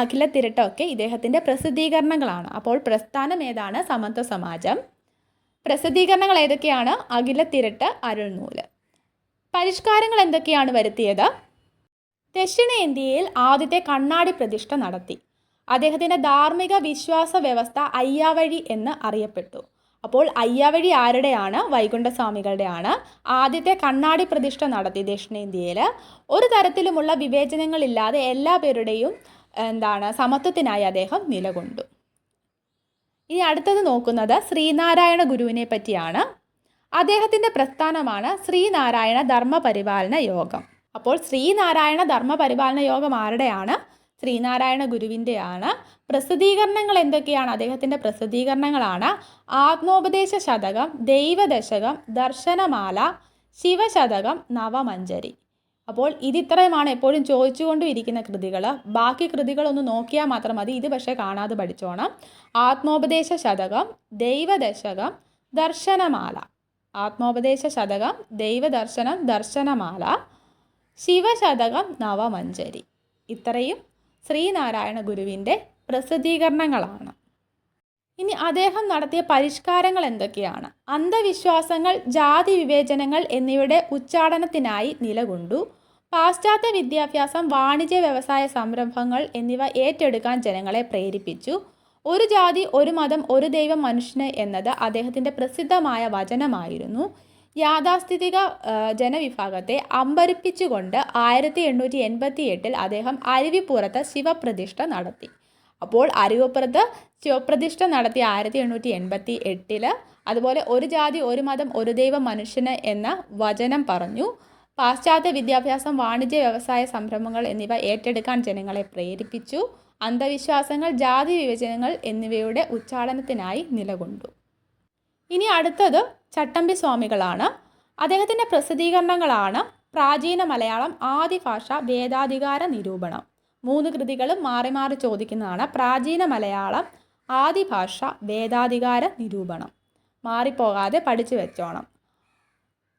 അഖിലത്തിരട്ട് ഒക്കെ ഇദ്ദേഹത്തിൻ്റെ പ്രസിദ്ധീകരണങ്ങളാണ്. അപ്പോൾ പ്രസ്ഥാനം ഏതാണ്? സമത്വ സമാജം. പ്രസിദ്ധീകരണങ്ങൾ ഏതൊക്കെയാണ്? അഖിലത്തിരട്ട്, അരുൾനൂല്. പരിഷ്കാരങ്ങൾ എന്തൊക്കെയാണ് വരുത്തിയത്? ദക്ഷിണേന്ത്യയിൽ ആദ്യത്തെ കണ്ണാടി പ്രതിഷ്ഠ നടത്തി. അദ്ദേഹത്തിൻ്റെ ധാർമ്മിക വിശ്വാസ വ്യവസ്ഥ അയ്യാവഴി എന്ന് അറിയപ്പെട്ടു. അപ്പോൾ അയ്യാവഴി ആരുടെയാണ്? വൈകുണ്ഠസ്വാമികളുടെയാണ്. ആദ്യത്തെ കണ്ണാടി പ്രതിഷ്ഠ നടത്തി ദക്ഷിണേന്ത്യയിൽ. ഒരു തരത്തിലുമുള്ള വിവേചനങ്ങളില്ലാതെ എല്ലാ പേരുടെയും സമത്വത്തിനായി അദ്ദേഹം നിലകൊണ്ടു. ഇനി അടുത്തത് നോക്കുന്നത് ശ്രീനാരായണ ഗുരുവിനെ പറ്റിയാണ്. അദ്ദേഹത്തിൻ്റെ പ്രസ്ഥാനമാണ് ശ്രീനാരായണ ധർമ്മപരിപാലന യോഗം. അപ്പോൾ ശ്രീനാരായണ ധർമ്മപരിപാലന യോഗം ആരുടെയാണ്? ശ്രീനാരായണ ഗുരുവിൻ്റെയാണ്. പ്രസിദ്ധീകരണങ്ങൾ എന്തൊക്കെയാണ്? അദ്ദേഹത്തിൻ്റെ പ്രസിദ്ധീകരണങ്ങളാണ് ആത്മോപദേശ ശതകം, ദൈവദശകം, ദർശനമാല, ശിവശതകം, നവമഞ്ജരി. അപ്പോൾ ഇതിത്രയുമാണ് എപ്പോഴും ചോദിച്ചുകൊണ്ടും ഇരിക്കുന്ന കൃതികൾ. ബാക്കി കൃതികളൊന്ന് നോക്കിയാൽ മാത്രം മതി. ഇത് പക്ഷേ കാണാതെ പഠിച്ചോണം. ആത്മോപദേശ ശതകം, ദൈവദശകം, ദർശനമാല. ആത്മോപദേശ ശതകം, ദൈവദർശനം, ദർശനമാല, ശിവശതകം, നവമഞ്ജരി. ഇത്രയും ശ്രീനാരായണ ഗുരുവിൻ്റെ പ്രസിദ്ധീകരണങ്ങളാണ്. ഇനി അദ്ദേഹം നടത്തിയ പരിഷ്കാരങ്ങൾ എന്തൊക്കെയാണ്? അന്ധവിശ്വാസങ്ങൾ, ജാതി വിവേചനങ്ങൾ എന്നിവയുടെ ഉച്ചാടനത്തിനായി നിലകൊണ്ടു. പാശ്ചാത്യ വിദ്യാഭ്യാസം, വാണിജ്യ വ്യവസായ സംരംഭങ്ങൾ എന്നിവ ഏറ്റെടുക്കാൻ ജനങ്ങളെ പ്രേരിപ്പിച്ചു. ഒരു ജാതി, ഒരു മതം, ഒരു ദൈവം മനുഷ്യന് എന്നത് അദ്ദേഹത്തിൻ്റെ പ്രസിദ്ധമായ വചനമായിരുന്നു. യാഥാസ്ഥിതിക ജനവിഭാഗത്തെ അമ്പരിപ്പിച്ചുകൊണ്ട് 1888 അദ്ദേഹം അരുവിപ്പുറത്ത് ശിവപ്രതിഷ്ഠ നടത്തി. അപ്പോൾ അരുവിപ്പുറത്ത് ശിവപ്രതിഷ്ഠ നടത്തി 1888. അതുപോലെ ഒരു ജാതി, ഒരു മതം, ഒരു ദൈവം മനുഷ്യന് എന്ന വചനം പറഞ്ഞു. പാശ്ചാത്യ വിദ്യാഭ്യാസം, വാണിജ്യ വ്യവസായ സംരംഭങ്ങൾ എന്നിവ ഏറ്റെടുക്കാൻ ജനങ്ങളെ പ്രേരിപ്പിച്ചു. അന്ധവിശ്വാസങ്ങൾ, ജാതി വിവേചനങ്ങൾ എന്നിവയുടെ ഉച്ചാടനത്തിനായി നിലകൊണ്ടു. ഇനി അടുത്തത് ചട്ടമ്പി സ്വാമികളാണ്. അദ്ദേഹത്തിൻ്റെ പ്രസിദ്ധീകരണങ്ങളാണ് പ്രാചീന മലയാളം, ആദിഭാഷ, വേദാധികാര നിരൂപണം. 3 കൃതികളും മാറി മാറി ചോദിക്കുന്നതാണ്. പ്രാചീന മലയാളം, ആദിഭാഷ, വേദാധികാര നിരൂപണം. മാറിപ്പോകാതെ പഠിച്ചു വെച്ചോണം.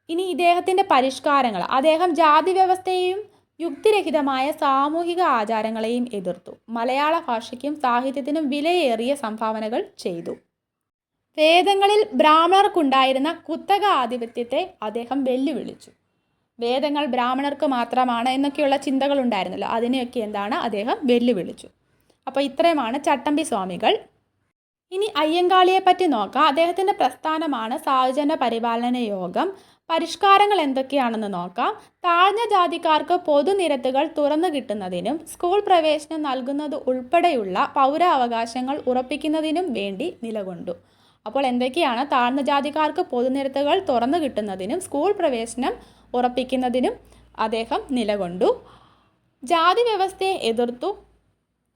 ഇനി ഇദ്ദേഹത്തിൻ്റെ പരിഷ്കാരങ്ങൾ. അദ്ദേഹം ജാതി വ്യവസ്ഥയെയും യുക്തിരഹിതമായ സാമൂഹിക ആചാരങ്ങളെയും എതിർത്തു. മലയാള ഭാഷയ്ക്കും സാഹിത്യത്തിനും വിലയേറിയ സംഭാവനകൾ ചെയ്തു. വേദങ്ങളിൽ ബ്രാഹ്മണർക്കുണ്ടായിരുന്ന കുത്തക ആധിപത്യത്തെ അദ്ദേഹം വെല്ലുവിളിച്ചു. വേദങ്ങൾ ബ്രാഹ്മണർക്ക് മാത്രമാണ് എന്നൊക്കെയുള്ള ചിന്തകൾ ഉണ്ടായിരുന്നല്ലോ, അതിനെയൊക്കെ അദ്ദേഹം വെല്ലുവിളിച്ചു. അപ്പോൾ ഇത്രയുമാണ് ചട്ടമ്പി സ്വാമികൾ. ഇനി അയ്യങ്കാളിയെ പറ്റി നോക്കാം. അദ്ദേഹത്തിൻ്റെ പ്രസ്ഥാനമാണ് സാധുജന പരിപാലന യോഗം. പരിഷ്കാരങ്ങൾ എന്തൊക്കെയാണെന്ന് നോക്കാം. താഴ്ന്ന ജാതിക്കാർക്ക് പൊതുനിരത്തുകൾ തുറന്നു കിട്ടുന്നതിനും സ്കൂൾ പ്രവേശനം നൽകുന്നത് ഉൾപ്പെടെയുള്ള പൗരാവകാശങ്ങൾ ഉറപ്പിക്കുന്നതിനും വേണ്ടി നിലകൊണ്ടു. അപ്പോൾ എന്തൊക്കെയാണ്? താഴ്ന്ന ജാതിക്കാർക്ക് പൊതുനിരത്തുകൾ തുറന്നു കിട്ടുന്നതിനും സ്കൂൾ പ്രവേശനം ഉറപ്പിക്കുന്നതിനും അദ്ദേഹം നിലകൊണ്ടു. ജാതി വ്യവസ്ഥയെ എതിർത്തു.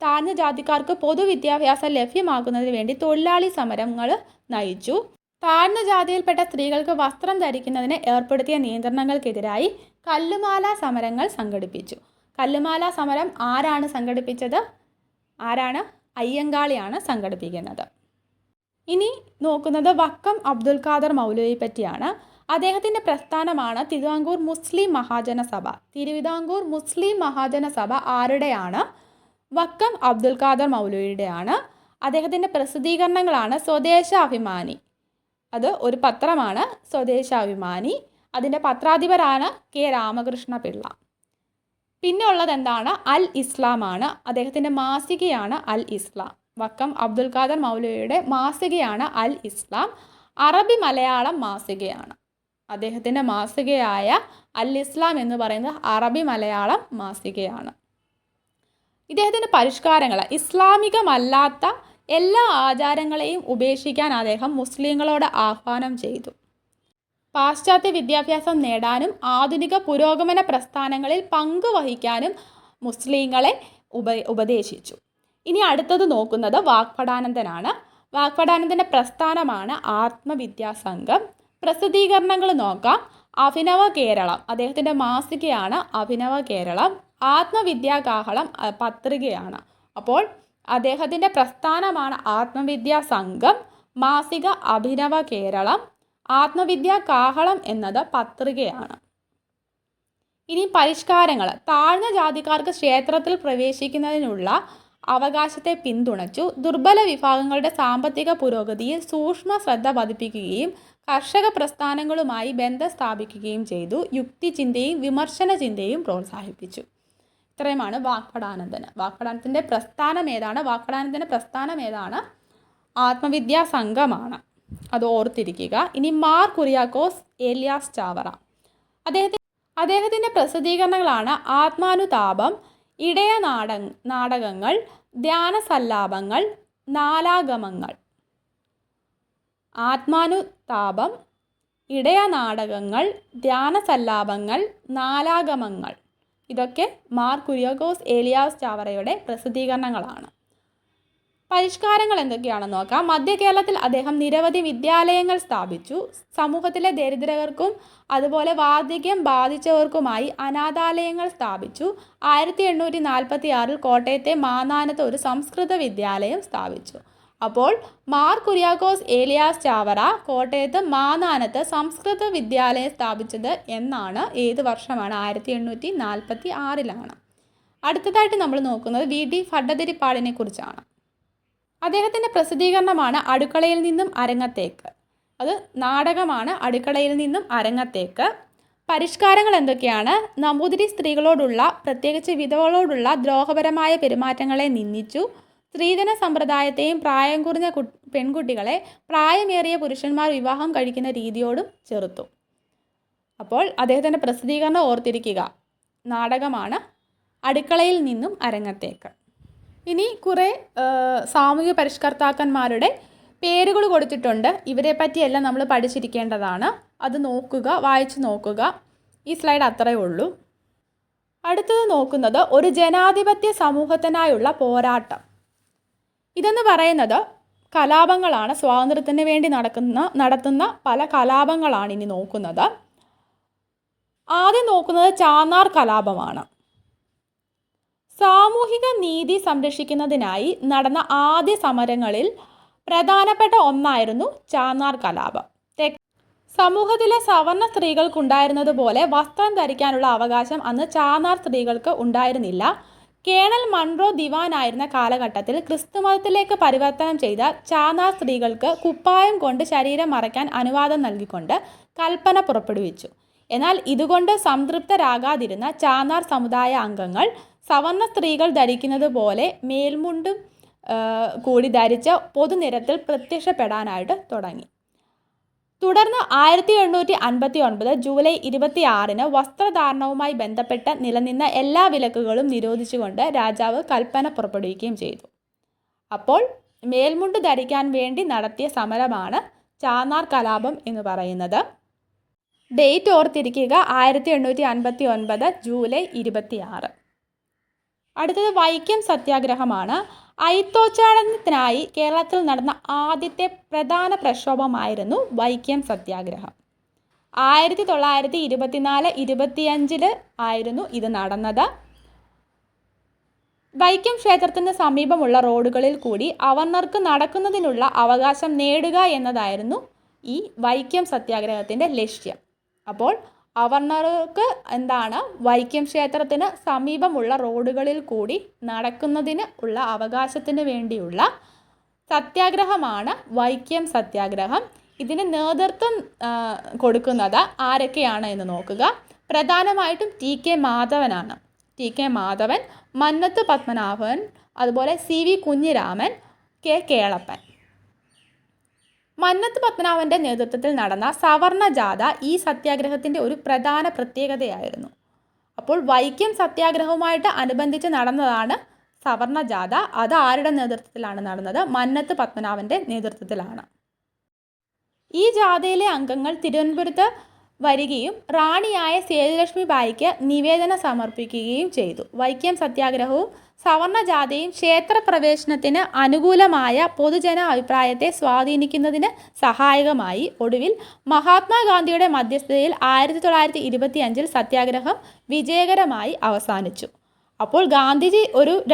താഴ്ന്ന ജാതിക്കാർക്ക് പൊതുവിദ്യാഭ്യാസം ലഭ്യമാക്കുന്നതിന് വേണ്ടി തൊഴിലാളി സമരങ്ങൾ നയിച്ചു. താഴ്ന്ന ജാതിയിൽപ്പെട്ട സ്ത്രീകൾക്ക് വസ്ത്രം ധരിക്കുന്നതിന് ഏർപ്പെടുത്തിയ നിയന്ത്രണങ്ങൾക്കെതിരായി കല്ലുമാല സമരങ്ങൾ സംഘടിപ്പിച്ചു. കല്ലുമാല സമരം ആരാണ് സംഘടിപ്പിച്ചത്? അയ്യങ്കാളിയാണ് സംഘടിപ്പിക്കുന്നത്. ഇനി നോക്കുന്നത് വക്കം അബ്ദുൽ ഖാദർ മൗലവിയെ പറ്റിയാണ്. അദ്ദേഹത്തിൻ്റെ പ്രസ്ഥാനമാണ് തിരുവിതാംകൂർ മുസ്ലിം മഹാജന സഭ. തിരുവിതാംകൂർ മുസ്ലിം മഹാജന സഭ ആരുടെയാണ്? വക്കം അബ്ദുൽ ഖാദർ മൗലവിയുടെയാണ്. അദ്ദേഹത്തിൻ്റെ പ്രസിദ്ധീകരണങ്ങളാണ് സ്വദേശാഭിമാനി. അത് ഒരു പത്രമാണ്, സ്വദേശാഭിമാനി. അതിൻ്റെ പത്രാധിപരാണ് കെ രാമകൃഷ്ണ പിള്ള. പിന്നെ ഉള്ളത് അൽ ഇസ്ലാമാണ്. അദ്ദേഹത്തിൻ്റെ മാസികയാണ് അൽ ഇസ്ലാം. വക്കം അബ്ദുൽ ഖാദർ മൗലവിയുടെ മാസികയാണ് അൽ ഇസ്ലാം. അറബി മലയാളം മാസികയാണ്. അദ്ദേഹത്തിൻ്റെ മാസികയായ അൽ ഇസ്ലാം എന്ന് പറയുന്നത് അറബി മലയാളം മാസികയാണ്. ഇദ്ദേഹത്തിൻ്റെ പരിഷ്കാരങ്ങൾ. ഇസ്ലാമികമല്ലാത്ത എല്ലാ ആചാരങ്ങളെയും ഉപേക്ഷിക്കാൻ അദ്ദേഹം മുസ്ലിങ്ങളോട് ആഹ്വാനം ചെയ്തു. പാശ്ചാത്യ വിദ്യാഭ്യാസം നേടാനും ആധുനിക പുരോഗമന പ്രസ്ഥാനങ്ങളിൽ പങ്കുവഹിക്കാനും മുസ്ലിങ്ങളെ ഉപദേശിച്ചു. ഇനി അടുത്തത് നോക്കുന്നത് വാഗ്ഭടാനന്ദനാണ്. വാഗ്ഭടാനന്ദൻ്റെ പ്രസ്ഥാനമാണ് ആത്മവിദ്യാസംഘം. പ്രസിദ്ധീകരണങ്ങൾ നോക്കാം. അഭിനവ കേരളം അദ്ദേഹത്തിൻ്റെ മാസികയാണ് അഭിനവ കേരളം. ആത്മവിദ്യാകാഹളം പത്രികയാണ്. അപ്പോൾ അദ്ദേഹത്തിൻ്റെ പ്രസ്ഥാനമാണ് ആത്മവിദ്യാസംഘം, മാസിക അഭിനവ കേരളം, ആത്മവിദ്യാകാഹളം എന്നത് പത്രികയാണ്. ഇനി പരിഷ്കാരങ്ങൾ. താഴ്ന്ന ജാതിക്കാർക്ക് ക്ഷേത്രത്തിൽ പ്രവേശിക്കുന്നതിനുള്ള അവകാശത്തെ പിന്തുണച്ചു. ദുർബല വിഭാഗങ്ങളുടെ സാമ്പത്തിക പുരോഗതിയിൽ സൂക്ഷ്മ ശ്രദ്ധ പതിപ്പിക്കുകയും കർഷക പ്രസ്ഥാനങ്ങളുമായി ബന്ധം സ്ഥാപിക്കുകയും ചെയ്തു. യുക്തിചിന്തയും വിമർശന ചിന്തയും പ്രോത്സാഹിപ്പിച്ചു. ഇത്രയുമാണ് വാഗ്ഭടാനന്ദന്. വാഗ്ഭടാനന്ദൻ്റെ പ്രസ്ഥാനം ഏതാണ്? ആത്മവിദ്യാ സംഘമാണ്. അത് ഓർത്തിരിക്കുക. ഇനി മാർ കുര്യാക്കോസ് ഏലിയാസ് ചാവറ. അദ്ദേഹത്തിൻ്റെ പ്രസിദ്ധീകരണങ്ങളാണ് ആത്മാനുതാപം, ഇടയ നാടകങ്ങൾ, ധ്യാനസല്ലാപങ്ങൾ, നാലാഗമങ്ങൾ. ആത്മാനുതാപം, ഇടയ നാടകങ്ങൾ, ധ്യാനസല്ലാപങ്ങൾ, നാലാഗമങ്ങൾ. ഇതൊക്കെ മാർ കുര്യാക്കോസ് ഏലിയാസ് ചാവറയുടെ പ്രസിദ്ധീകരണങ്ങളാണ്. പരിഷ്കാരങ്ങൾ എന്തൊക്കെയാണെന്ന് നോക്കാം. മധ്യ കേരളത്തിൽ അദ്ദേഹം നിരവധി വിദ്യാലയങ്ങൾ സ്ഥാപിച്ചു. സമൂഹത്തിലെ ദരിദ്രർക്കും അതുപോലെ വാർദ്ധക്യം ബാധിച്ചവർക്കുമായി അനാഥാലയങ്ങൾ സ്ഥാപിച്ചു. 1846 കോട്ടയത്തെ മാന്നാനത്ത് ഒരു സംസ്കൃത വിദ്യാലയം സ്ഥാപിച്ചു. അപ്പോൾ മാർ കുര്യാക്കോസ് ഏലിയാസ് ചാവറ കോട്ടയത്ത് മാന്നാനത്ത് സംസ്കൃത വിദ്യാലയം സ്ഥാപിച്ചത് എന്നാണ്? ഏത് വർഷമാണ്? 1846. അടുത്തതായിട്ട് നമ്മൾ നോക്കുന്നത് വി ടി ഭട്ടതിരിപ്പാടിനെ കുറിച്ചാണ്. അദ്ദേഹത്തിൻ്റെ പ്രസിദ്ധീകരണമാണ് അടുക്കളയിൽ നിന്നും അരങ്ങത്തേക്ക്. അത് നാടകമാണ് അടുക്കളയിൽ നിന്നും അരങ്ങത്തേക്ക്. പരിഷ്കാരങ്ങൾ എന്തൊക്കെയാണ്? നമ്പൂതിരി സ്ത്രീകളോടുള്ള, പ്രത്യേകിച്ച് വിധവകളോടുള്ള ദ്രോഹപരമായ പെരുമാറ്റങ്ങളെ നിന്ദിച്ചു. സ്ത്രീധന സമ്പ്രദായത്തെയും പ്രായം കുറഞ്ഞ പെൺകുട്ടികളെ പ്രായമേറിയ പുരുഷന്മാർ വിവാഹം കഴിക്കുന്ന രീതിയോടും ചെറുത്തു. അപ്പോൾ അദ്ദേഹത്തിൻ്റെ പ്രസിദ്ധീകരണം ഓർത്തിരിക്കുക. നാടകമാണ് അടുക്കളയിൽ നിന്നും അരങ്ങത്തേക്ക്. ഇനി കുറേ സാമൂഹിക പരിഷ്കർത്താക്കന്മാരുടെ പേരുകൾ കൊടുത്തിട്ടുണ്ട്. ഇവരെ പറ്റിയെല്ലാം നമ്മൾ പഠിച്ചിരിക്കേണ്ടതാണ്. അത് നോക്കുക, വായിച്ച് നോക്കുക. ഈ സ്ലൈഡ് അത്രയേ ഉള്ളൂ. അടുത്തത് നോക്കുന്നത് ഒരു ജനാധിപത്യ സമൂഹത്തിനായുള്ള പോരാട്ടം. ഇതെന്ന് പറയുന്നത് കലാപങ്ങളാണ്. സ്വാതന്ത്ര്യത്തിന് വേണ്ടി നടത്തുന്ന പല കലാപങ്ങളാണ് ഇനി നോക്കുന്നത്. ആദ്യം നോക്കുന്നത് ചാന്നാർ കലാപമാണ്. സാമൂഹിക നീതി സംരക്ഷിക്കുന്നതിനായി നടന്ന ആദ്യ സമരങ്ങളിൽ പ്രധാനപ്പെട്ട ഒന്നായിരുന്നു ചാന്നാർ കലാപം. സമൂഹത്തിലെ സവർണ സ്ത്രീകൾക്കുണ്ടായിരുന്നതുപോലെ വസ്ത്രം ധരിക്കാനുള്ള അവകാശം അന്ന് ചാന്നാർ സ്ത്രീകൾക്ക് ഉണ്ടായിരുന്നില്ല. കേണൽ മൺറോ ദിവാനായിരുന്ന കാലഘട്ടത്തിൽ ക്രിസ്തുമതത്തിലേക്ക് പരിവർത്തനം ചെയ്ത ചാന്നാർ സ്ത്രീകൾക്ക് കുപ്പായം കൊണ്ട് ശരീരം മറയ്ക്കാൻ അനുവാദം നൽകിക്കൊണ്ട് കൽപ്പന പുറപ്പെടുവിച്ചു. എന്നാൽ ഇതുകൊണ്ട് സംതൃപ്തരാകാതിരുന്ന ചാന്നാർ സമുദായ അംഗങ്ങൾ സവർണ സ്ത്രീകൾ ധരിക്കുന്നത് പോലെ മേൽമുണ്ടും കൂടി ധരിച്ച് പൊതുനിരത്തിൽ പ്രത്യക്ഷപ്പെടാനായിട്ട് തുടങ്ങി. തുടർന്ന് 1859 ജൂലൈ 26 വസ്ത്രധാരണവുമായി ബന്ധപ്പെട്ട് നിലനിന്ന എല്ലാ വിലക്കുകളും നിരോധിച്ചുകൊണ്ട് രാജാവ് കൽപ്പന പുറപ്പെടുവിക്കുകയും ചെയ്തു. അപ്പോൾ മേൽമുണ്ട് ധരിക്കാൻ വേണ്ടി നടത്തിയ സമരമാണ് ചാന്നാർ കലാപം എന്ന് പറയുന്നത്. ഡേറ്റ് ഓർത്തിരിക്കുക, 1859 ജൂലൈ 26. അടുത്തത് വൈക്കം സത്യാഗ്രഹമാണ്. അയിത്തോച്ചാടനത്തിനായി കേരളത്തിൽ നടന്ന ആദ്യത്തെ പ്രധാന പ്രക്ഷോഭമായിരുന്നു വൈക്കം സത്യാഗ്രഹം. 1924-25 ആയിരുന്നു ഇത് നടന്നത്. വൈക്കം ക്ഷേത്രത്തിന് സമീപമുള്ള റോഡുകളിൽ കൂടി അവർണർക്ക് നടക്കുന്നതിനുള്ള അവകാശം നേടുക എന്നതായിരുന്നു ഈ വൈക്കം സത്യാഗ്രഹത്തിൻ്റെ ലക്ഷ്യം. അപ്പോൾ അവർണർക്ക് വൈക്കം ക്ഷേത്രത്തിന് സമീപമുള്ള റോഡുകളിൽ കൂടി നടക്കുന്നതിന് ഉള്ള അവകാശത്തിന് വേണ്ടിയുള്ള സത്യാഗ്രഹമാണ് വൈക്കം സത്യാഗ്രഹം. ഇതിന് നേതൃത്വം കൊടുക്കുന്നത് ആരൊക്കെയാണ് എന്ന് നോക്കുക. പ്രധാനമായിട്ടും ടി.കെ. മാധവനാണ്. ടി.കെ. മാധവൻ, മന്നത്ത് പത്മനാഭൻ, അതുപോലെ CV കുഞ്ഞിരാമൻ, കെ. കേളപ്പൻ. മന്നത്ത് പത്മനാഭൻ്റെ നേതൃത്വത്തിൽ നടന്ന സവർണ ജാഥ ഈ സത്യാഗ്രഹത്തിൻ്റെ ഒരു പ്രധാന പ്രത്യേകതയായിരുന്നു. അപ്പോൾ വൈക്കം സത്യാഗ്രഹവുമായിട്ട് അനുബന്ധിച്ച് നടന്നതാണ് സവർണ ജാഥ. അത് ആരുടെ നേതൃത്വത്തിലാണ് നടന്നത്? മന്നത്ത് പത്മനാഭൻ്റെ നേതൃത്വത്തിലാണ്. ഈ ജാഥയിലെ അംഗങ്ങൾ തിരുവനന്തപുരത്ത് വരികയും റാണിയായ സേതുലക്ഷ്മി ബായിക്ക് നിവേദനം സമർപ്പിക്കുകയും ചെയ്തു. വൈക്കം സത്യാഗ്രഹവും സവർണ ജാഥയും ക്ഷേത്രപ്രവേശനത്തിന് അനുകൂലമായ പൊതുജന അഭിപ്രായത്തെ സ്വാധീനിക്കുന്നതിന് സഹായകമായി. ഒടുവിൽ മഹാത്മാഗാന്ധിയുടെ മധ്യസ്ഥതയിൽ 1925 സത്യാഗ്രഹം വിജയകരമായി അവസാനിച്ചു. അപ്പോൾ ഗാന്ധിജി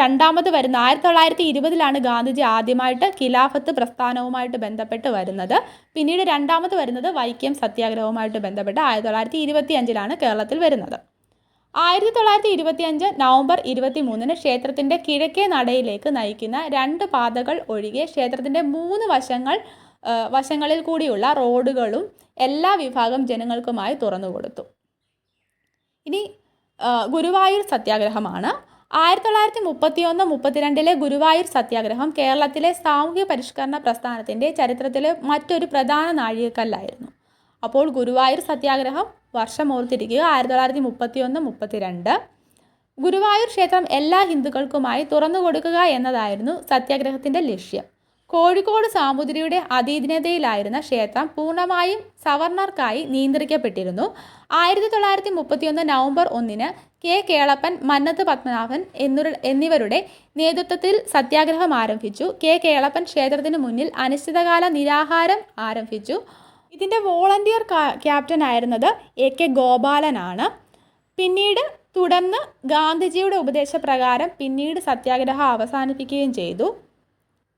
രണ്ടാമത് വരുന്ന 1920 ഗാന്ധിജി ആദ്യമായിട്ട് ഖിലാഫത്ത് പ്രസ്ഥാനവുമായിട്ട് ബന്ധപ്പെട്ട് വരുന്നത്. പിന്നീട് രണ്ടാമത് വരുന്നത് വൈക്കം സത്യാഗ്രഹവുമായിട്ട് ബന്ധപ്പെട്ട് 1925 കേരളത്തിൽ വരുന്നത്. 1925 നവംബർ 23 ക്ഷേത്രത്തിൻ്റെ കിഴക്കേ നടയിലേക്ക് നയിക്കുന്ന 2 പാതകൾ ഒഴികെ ക്ഷേത്രത്തിൻ്റെ 3 വശങ്ങളിൽ കൂടിയുള്ള റോഡുകളും എല്ലാ വിഭാഗം ജനങ്ങൾക്കുമായി തുറന്നുകൊടുത്തു. ഇനി ഗുരുവായൂർ സത്യാഗ്രഹമാണ്. 1931-32 ഗുരുവായൂർ സത്യാഗ്രഹം കേരളത്തിലെ സാമൂഹ്യ പരിഷ്കരണ പ്രസ്ഥാനത്തിൻ്റെ ചരിത്രത്തിലെ മറ്റൊരു പ്രധാന നാഴികക്കല്ലായിരുന്നു. അപ്പോൾ ഗുരുവായൂർ സത്യാഗ്രഹം വർഷം ഓർത്തിരിക്കുക, 1931-32. ഗുരുവായൂർ ക്ഷേത്രം എല്ലാ ഹിന്ദുക്കൾക്കുമായി തുറന്നു കൊടുക്കുക എന്നതായിരുന്നു സത്യാഗ്രഹത്തിൻ്റെ ലക്ഷ്യം. കോഴിക്കോട് സാമൂതിരിയുടെ അധീനതയിലായിരുന്ന ക്ഷേത്രം പൂർണ്ണമായും സവർണർക്കായി നിയന്ത്രിക്കപ്പെട്ടിരുന്നു. 1931 നവംബർ 1 കെ കേളപ്പൻ, മന്നത്ത് പത്മനാഭൻ എന്നിവരുടെ നേതൃത്വത്തിൽ സത്യാഗ്രഹം ആരംഭിച്ചു. കെ കേളപ്പൻ ക്ഷേത്രത്തിന് മുന്നിൽ അനിശ്ചിതകാല നിരാഹാരം ആരംഭിച്ചു. ഇതിൻ്റെ വോളണ്ടിയർ ക്യാപ്റ്റൻ ആയിരുന്നത് AK ഗോപാലനാണ്. തുടർന്ന് ഗാന്ധിജിയുടെ ഉപദേശപ്രകാരം സത്യാഗ്രഹം അവസാനിപ്പിക്കുകയും ചെയ്തു.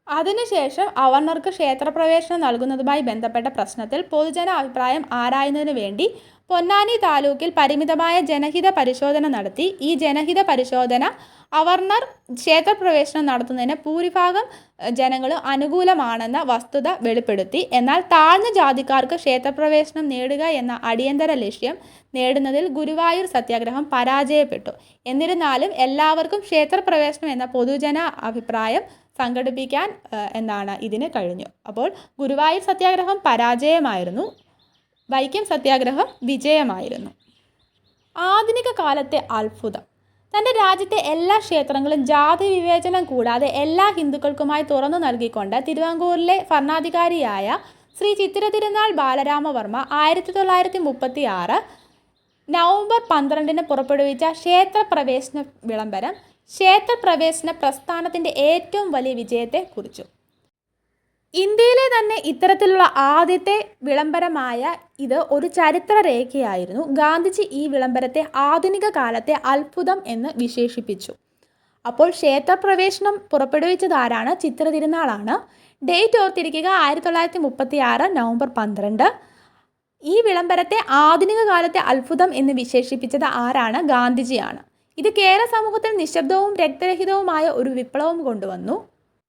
അതിനുശേഷം അവർണർക്ക് ക്ഷേത്രപ്രവേശനം നൽകുന്നതുമായി ബന്ധപ്പെട്ട പ്രശ്നത്തിൽ പൊതുജന അഭിപ്രായം ആരായുന്നതിനു വേണ്ടി പൊന്നാനി താലൂക്കിൽ പരിമിതമായ ജനഹിത പരിശോധന നടത്തി. ഈ ജനഹിത പരിശോധന അവർണർ ക്ഷേത്രപ്രവേശനം നടത്തുന്നതിന് ഭൂരിഭാഗം ജനങ്ങളും അനുകൂലമാണെന്ന വസ്തുത വെളിപ്പെടുത്തി. എന്നാൽ താഴ്ന്ന ജാതിക്കാർക്ക് ക്ഷേത്രപ്രവേശനം നേടുക എന്ന അടിയന്തര ലക്ഷ്യം നേടുന്നതിൽ ഗുരുവായൂർ സത്യാഗ്രഹം പരാജയപ്പെട്ടു. എന്നിരുന്നാലും എല്ലാവർക്കും ക്ഷേത്രപ്രവേശനം എന്ന പൊതുജന അഭിപ്രായം സംഘടിപ്പിക്കാൻ ഇതിന് കഴിഞ്ഞു. അപ്പോൾ ഗുരുവായൂർ സത്യാഗ്രഹം പരാജയമായിരുന്നു, വൈക്കം സത്യാഗ്രഹം വിജയമായിരുന്നു. ആധുനിക കാലത്തെ അത്ഭുതം. തൻ്റെ രാജ്യത്തെ എല്ലാ ക്ഷേത്രങ്ങളും ജാതി വിവേചനം കൂടാതെ എല്ലാ ഹിന്ദുക്കൾക്കുമായി തുറന്നു നൽകിക്കൊണ്ട് തിരുവിതാംകൂറിലെ ഭരണാധികാരിയായ ശ്രീ ചിത്തിര തിരുനാൾ ബാലരാമവർമ്മ 1936 നവംബർ 12 പുറപ്പെടുവിച്ച ക്ഷേത്രപ്രവേശന വിളംബരം ക്ഷേത്രപ്രവേശന പ്രസ്ഥാനത്തിൻ്റെ ഏറ്റവും വലിയ വിജയത്തെ കുറിച്ചു. ഇന്ത്യയിലെ തന്നെ ഇത്തരത്തിലുള്ള ആദ്യത്തെ വിളംബരമായ ഇത് ഒരു ചരിത്രരേഖയായിരുന്നു. ഗാന്ധിജി ഈ വിളംബരത്തെ ആധുനിക കാലത്തെ അത്ഭുതം എന്ന് വിശേഷിപ്പിച്ചു. അപ്പോൾ ക്ഷേത്രപ്രവേശനം പുറപ്പെടുവിച്ചത് ആരാണ്? ചിത്തിര തിരുനാളാണ്. ഡേറ്റ് ഓർത്തിരിക്കുക, 1936 നവംബർ 12. ഈ വിളംബരത്തെ ആധുനിക കാലത്തെ അത്ഭുതം എന്ന് വിശേഷിപ്പിച്ചത് ആരാണ്? ഗാന്ധിജിയാണ്. ഇത് കേരള സമൂഹത്തിൽ നിശബ്ദവും രക്തരഹിതവുമായ ഒരു വിപ്ലവം കൊണ്ടുവന്നു.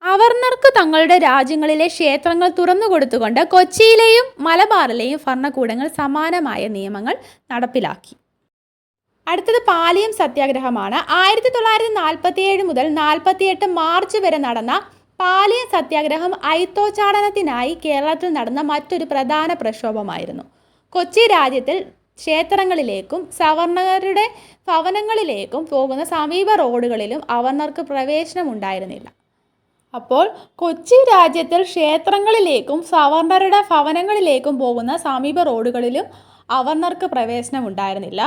അവർണർക്ക് തങ്ങളുടെ രാജ്യങ്ങളിലെ ക്ഷേത്രങ്ങൾ തുറന്നു കൊടുത്തുകൊണ്ട് കൊച്ചിയിലെയും മലബാറിലെയും ഭരണകൂടങ്ങൾ സമാനമായ നിയമങ്ങൾ നടപ്പിലാക്കി. അടുത്തത് പാലിയം സത്യാഗ്രഹമാണ്. 1947 മുതൽ 48 മാർച്ച് വരെ നടന്ന പാലിയം സത്യാഗ്രഹം അയിത്തോച്ചാടനത്തിനായി കേരളത്തിൽ നടന്ന മറ്റൊരു പ്രധാന പ്രക്ഷോഭമായിരുന്നു. കൊച്ചി രാജ്യത്തിൽ ക്ഷേത്രങ്ങളിലേക്കും സവർണരുടെ ഭവനങ്ങളിലേക്കും പോകുന്ന സമീപ റോഡുകളിലും അവർണർക്ക് പ്രവേശനം ഉണ്ടായിരുന്നില്ല. അപ്പോൾ കൊച്ചി രാജ്യത്തിൽ ക്ഷേത്രങ്ങളിലേക്കും സവർണരുടെ ഭവനങ്ങളിലേക്കും പോകുന്ന സമീപ റോഡുകളിലും അവർണർക്ക് പ്രവേശനം ഉണ്ടായിരുന്നില്ല.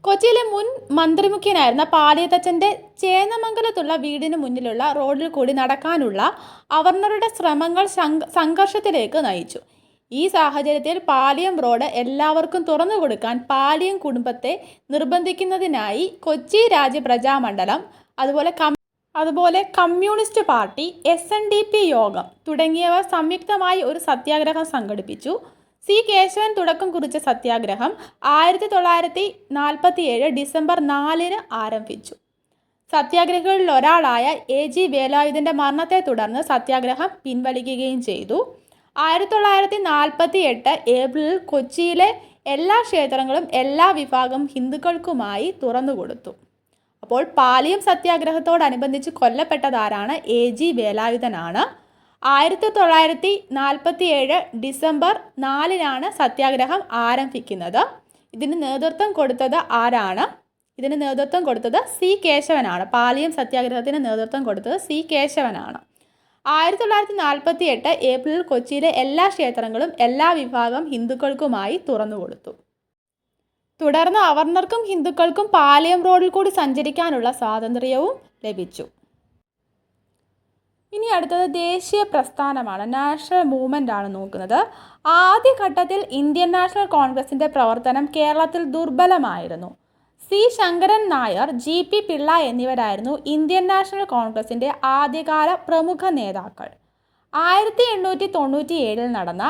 കൊച്ചിയിലെ മുൻ മന്ത്രിമുഖ്യനായിരുന്ന പാലിയത്തച്ഛൻ്റെ ചേന്നമംഗലത്തുള്ള വീടിന് മുന്നിലുള്ള റോഡിൽ കൂടി നടക്കാനുള്ള അവർണരുടെ ശ്രമങ്ങൾ സംഘർഷത്തിലേക്ക് നയിച്ചു. ഈ സാഹചര്യത്തിൽ പാലിയം റോഡ് എല്ലാവർക്കും തുറന്നു കൊടുക്കാൻ പാലിയം കുടുംബത്തെ നിർബന്ധിക്കുന്നതിനായി കൊച്ചി രാജ്യ പ്രജാമണ്ഡലം, അതുപോലെ കമ്മ്യൂണിസ്റ്റ് പാർട്ടി, SNDP യോഗം തുടങ്ങിയവർ സംയുക്തമായി ഒരു സത്യാഗ്രഹം സംഘടിപ്പിച്ചു. C. കേശവൻ തുടക്കം കുറിച്ച സത്യാഗ്രഹം 1947 ഡിസംബർ 4 ആരംഭിച്ചു. സത്യാഗ്രഹികളിൽ ഒരാളായ AG വേലായുധൻ്റെ മരണത്തെ തുടർന്ന് സത്യാഗ്രഹം പിൻവലിക്കുകയും ചെയ്തു. 1948 ഏപ്രിലിൽ കൊച്ചിയിലെ എല്ലാ ക്ഷേത്രങ്ങളും എല്ലാ വിഭാഗം ഹിന്ദുക്കൾക്കുമായി തുറന്നുകൊടുത്തു. അപ്പോൾ പാലിയം സത്യാഗ്രഹത്തോടനുബന്ധിച്ച് കൊല്ലപ്പെട്ടതാരാണ്? AG വേലായുധനാണ്. 1947 ഡിസംബർ 4 സത്യാഗ്രഹം ആരംഭിക്കുന്നത്. ഇതിന് നേതൃത്വം കൊടുത്തത് ആരാണ്? ഇതിന് നേതൃത്വം കൊടുത്തത് C. കേശവനാണ്. പാലിയം സത്യാഗ്രഹത്തിന് നേതൃത്വം കൊടുത്തത് C. കേശവനാണ്. 1948 ഏപ്രിലിൽ കൊച്ചിയിലെ എല്ലാ ക്ഷേത്രങ്ങളും എല്ലാ വിഭാഗം ഹിന്ദുക്കൾക്കുമായി തുറന്നുകൊടുത്തു. തുടർന്ന് അവർണർക്കും ഹിന്ദുക്കൾക്കും പാലിയം റോഡിൽ കൂടി സഞ്ചരിക്കാനുള്ള സ്വാതന്ത്ര്യവും ലഭിച്ചു. ഇനി അടുത്തത് ദേശീയ പ്രസ്ഥാനമാണ്, നാഷണൽ മൂവ്മെൻ്റ് ആണ് നോക്കുന്നത്. ആദ്യഘട്ടത്തിൽ ഇന്ത്യൻ നാഷണൽ കോൺഗ്രസിൻ്റെ പ്രവർത്തനം കേരളത്തിൽ ദുർബലമായിരുന്നു. C. ശങ്കരൻ നായർ, G.P. പിള്ള എന്നിവരായിരുന്നു ഇന്ത്യൻ നാഷണൽ കോൺഗ്രസിൻ്റെ ആദ്യകാല പ്രമുഖ നേതാക്കൾ. 1897 നടന്ന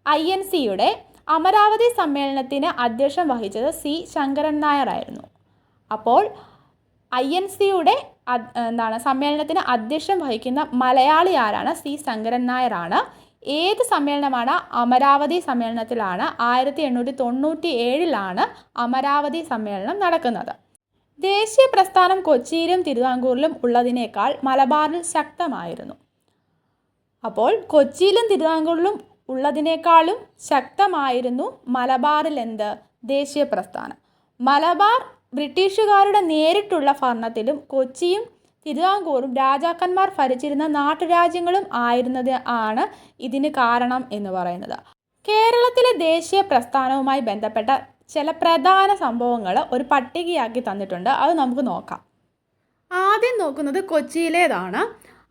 INCയുടെ അമരാവതി സമ്മേളനത്തിന് അധ്യക്ഷം വഹിച്ചത് C. ശങ്കരൻ നായർ ആയിരുന്നു. അപ്പോൾ INC-യുടെ സമ്മേളനത്തിന് അധ്യക്ഷം വഹിക്കുന്ന മലയാളി ആരാണ്? C. ശങ്കരൻ നായരാണ്. ഏത് സമ്മേളനമാണ്? അമരാവതി സമ്മേളനത്തിലാണ്. 1897 അമരാവതി സമ്മേളനം നടക്കുന്നത്. ദേശീയ പ്രസ്ഥാനം കൊച്ചിയിലും തിരുവിതാംകൂറിലും ഉള്ളതിനേക്കാൾ മലബാറിൽ ശക്തമായിരുന്നു. അപ്പോൾ കൊച്ചിയിലും തിരുവിതാംകൂറിലും ഉള്ളതിനേക്കാളും ശക്തമായിരുന്നു മലബാറിൽ ദേശീയ പ്രസ്ഥാനം. മലബാർ ബ്രിട്ടീഷുകാരുടെ നേരിട്ടുള്ള ഭരണത്തിലും കൊച്ചിയും തിരുവിതാംകൂറും രാജാക്കന്മാർ ഭരിച്ചിരുന്ന നാട്ടുരാജ്യങ്ങളും ആണ് ഇതിന് കാരണം എന്ന് പറയുന്നത്. കേരളത്തിലെ ദേശീയ പ്രസ്ഥാനവുമായി ബന്ധപ്പെട്ട ചില പ്രധാന സംഭവങ്ങൾ ഒരു പട്ടികയാക്കി തന്നിട്ടുണ്ട്. അത് നമുക്ക് നോക്കാം. ആദ്യം നോക്കുന്നത് കൊച്ചിയിലേതാണ്.